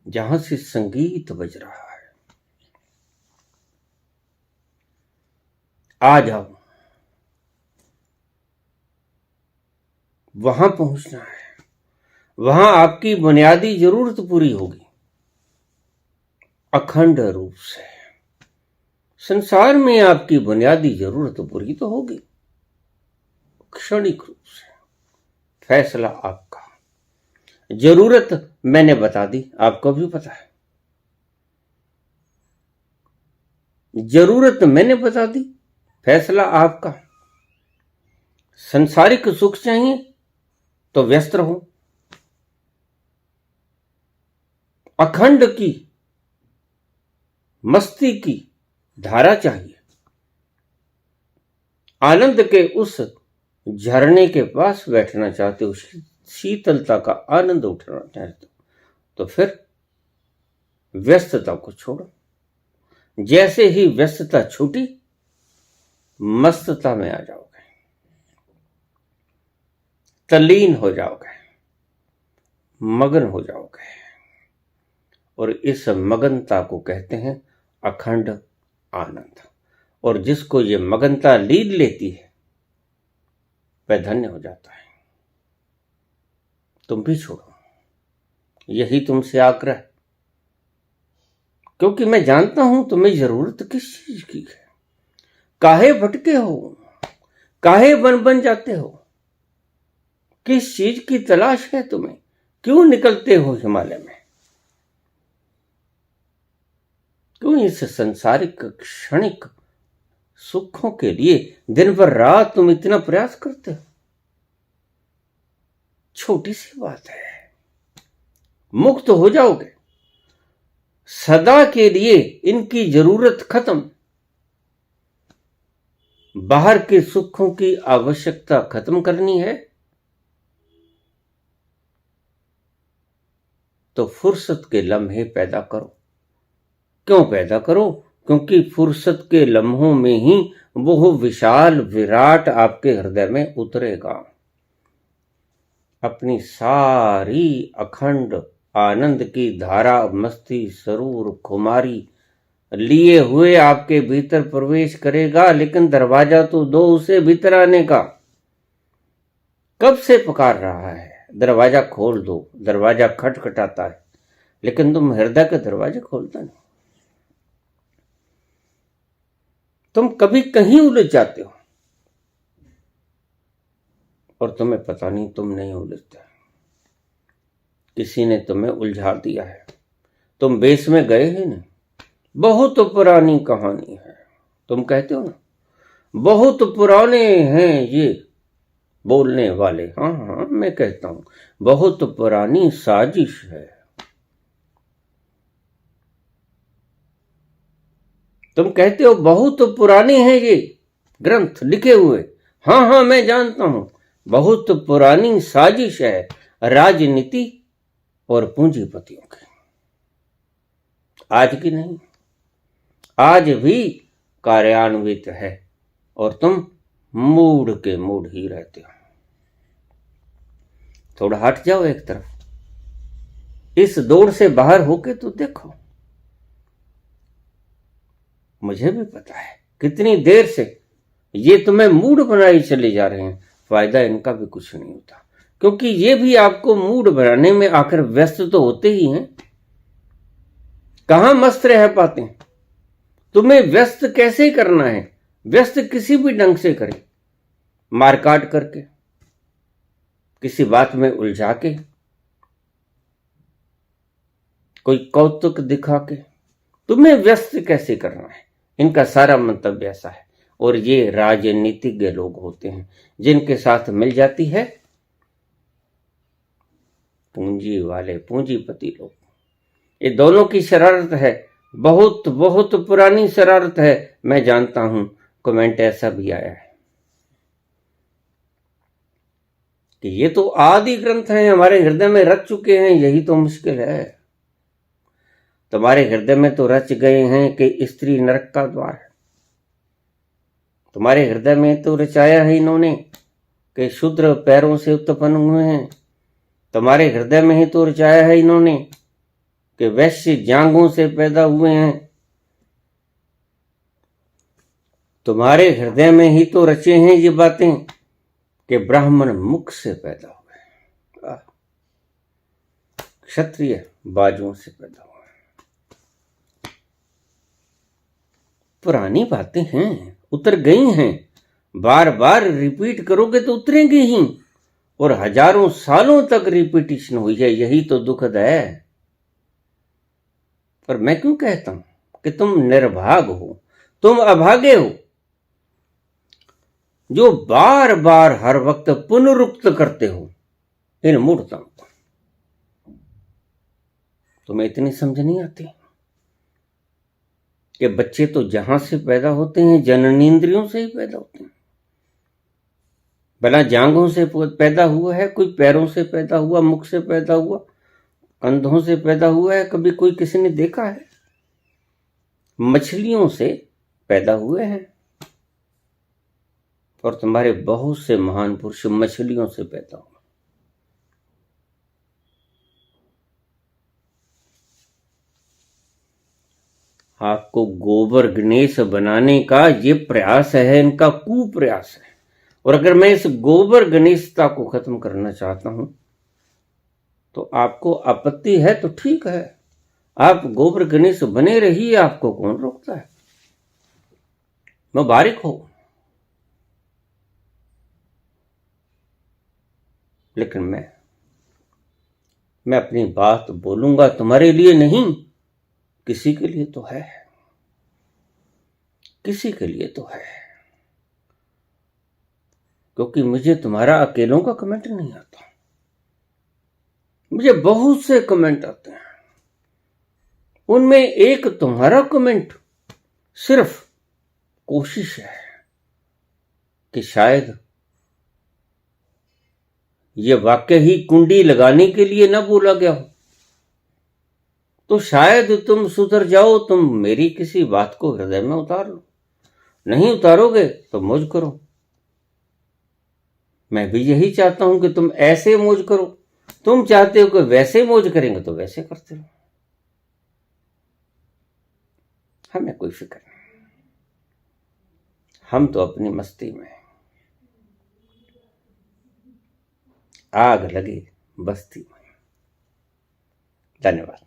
जहां से संगीत बज रहा है। आ जाओ, वहां पहुंचना है। वहां आपकी बुनियादी जरूरत पूरी होगी अखंड रूप से। संसार में आपकी बुनियादी जरूरत पूरी तो होगी क्षणिक रूप से। फैसला आपका। जरूरत मैंने बता दी, आपको भी पता है। जरूरत मैंने बता दी, फैसला आपका। संसारिक सुख चाहिए तो व्यस्त रहो। अखंड की मस्ती की धारा चाहिए। आनंद के उस झरने के पास बैठना चाहते हो, शीतलता का आनंद उठाना चाहते हो, तो फिर व्यस्तता को छोड़ो। जैसे ही व्यस्तता छूटी, मस्तता में आ जाओगे, तल्लीन हो जाओगे, मगन हो जाओगे। और इस मगनता को कहते हैं अखंड आनंद। और जिसको ये मगनता लीन लेती है वह धन्य हो जाता है। तुम भी छोड़ो, यही तुमसे आग्रह, क्योंकि मैं जानता हूं तुम्हें जरूरत किस चीज की है। काहे भटके हो, काहे बन जाते हो, किस चीज की तलाश है तुम्हें, क्यों निकलते हो हिमालय में। क्यों इस संसारिक क्षणिक सुखों के लिए दिन भर रात तुम इतना प्रयास करते हो? छोटी सी बात है, मुक्त हो जाओगे, सदा के लिए इनकी जरूरत खत्म। बाहर के सुखों की आवश्यकता खत्म करनी है तो फुर्सत के लम्हे पैदा करो। क्यों पैदा करो? क्योंकि फुर्सत के लम्हों में ही वो विशाल विराट आपके हृदय में उतरेगा। अपनी सारी अखंड आनंद की धारा, मस्ती, सरूर, खुमारी लिए हुए आपके भीतर प्रवेश करेगा, लेकिन दरवाजा तो दो उसे भीतर आने का। कब से पुकार रहा है, दरवाजा खोल दो। दरवाजा खटखटाता है, लेकिन तुम हृदय के दरवाजे खोलता नहीं। तुम कभी कहीं उलझ जाते हो और तुम्हें पता नहीं तुम नहीं उलझते, किसी ने तुम्हें उलझा दिया है। तुम बेस में गए ही नहीं। बहुत पुरानी कहानी है, तुम कहते हो ना, बहुत पुराने हैं ये बोलने वाले। हाँ हाँ, मैं कहता हूं बहुत पुरानी साजिश है। तुम कहते हो बहुत पुराने हैं ये ग्रंथ लिखे हुए। हाँ हाँ, मैं जानता हूं, बहुत पुरानी साजिश है राजनीति और पूंजीपतियों की। आज की नहीं, आज भी कार्यान्वित है और तुम मूड के मूड ही रहते हो। थोड़ा हट जाओ एक तरफ, इस दौड़ से बाहर होके तो देखो। मुझे भी पता है कितनी देर से ये तुम्हें मूड बनाए चले जा रहे हैं, फायदा इनका भी कुछ नहीं होता, क्योंकि ये भी आपको मूड बनाने में आकर व्यस्त तो होते ही हैं। कहां मस्त रह पाते हैं? तुम्हें व्यस्त कैसे करना है? व्यस्त किसी भी ढंग से करें, मारकाट करके, किसी बात में उलझा के, कोई कौतुक दिखा के, तुम्हें व्यस्त कैसे करना है? इनका सारा मंतव्य ऐसा है। और ये राजनीतिज्ञ लोग होते हैं जिनके साथ मिल जाती है पूंजी वाले, पूंजीपति लोग। ये दोनों की शरारत है, बहुत बहुत पुरानी शरारत है। मैं जानता हूं, कमेंट ऐसा भी आया है कि ये तो आदि ग्रंथ हैं, हमारे हृदय में रच चुके हैं। यही तो मुश्किल है। तुम्हारे हृदय में तो रच गए हैं कि स्त्री नरक का द्वार है। तुम्हारे हृदय में तो रचाया है इन्होंने कि शूद्र पैरों से उत्पन्न हुए हैं। तुम्हारे हृदय में ही तो रचाया है इन्होंने कि वैश्य जांघों से पैदा हुए हैं। तुम्हारे हृदय में ही तो रचे हैं ये बातें कि ब्राह्मण मुख से पैदा हुए, क्षत्रिय बाजुओं से पैदा हुए। पुरानी बातें हैं, उतर गई हैं। बार बार रिपीट करोगे तो उतरेंगे ही, और हजारों सालों तक रिपीटिशन हुई है। यही तो दुखद है। पर मैं क्यों कहता हूं कि तुम निर्भाग हो, तुम अभागे हो, जो बार बार हर वक्त पुनरुक्त करते हो इन मूर्तों को। तुम्हें इतनी समझ नहीं आती कि बच्चे तो जहां से पैदा होते हैं जननेंद्रियों से ही पैदा होते हैं। भला जांघों से पैदा हुआ है, कोई पैरों से पैदा हुआ, मुख से पैदा हुआ, कंधों से पैदा हुआ है? कभी कोई किसी ने देखा है? मछलियों से पैदा हुए हैं, और तुम्हारे बहुत से महान पुरुष मछलियों से पैदा हुए। आपको गोबर गणेश बनाने का ये प्रयास है, इनका कुप्रयास है। और अगर मैं इस गोबर गणेशता को खत्म करना चाहता हूं तो आपको आपत्ति है तो ठीक है, आप गोबर गणेश बने रहिए, आपको कौन रोकता है। मुबारक हो। लेकिन मैं अपनी बात बोलूंगा तुम्हारे लिए नहीं, किसी के लिए तो है। किसी के लिए तो है, क्योंकि मुझे तुम्हारा अकेलों का कमेंट नहीं आता, मुझे बहुत से कमेंट आते हैं। उनमें एक तुम्हारा कमेंट सिर्फ कोशिश है कि शायद ये वाक्य ही कुंडी लगाने के लिए ना बोला गया हो, तो शायद तुम सुधर जाओ, तुम मेरी किसी बात को हृदय में उतार लो। नहीं उतारोगे तो मौज करो। मैं भी यही चाहता हूं कि तुम ऐसे मौज करो। तुम चाहते हो कि वैसे मौज करेंगे तो वैसे करते रहो, हमें कोई फिक्र नहीं। हम तो अपनी मस्ती में, आग लगी बस्ती में। धन्यवाद।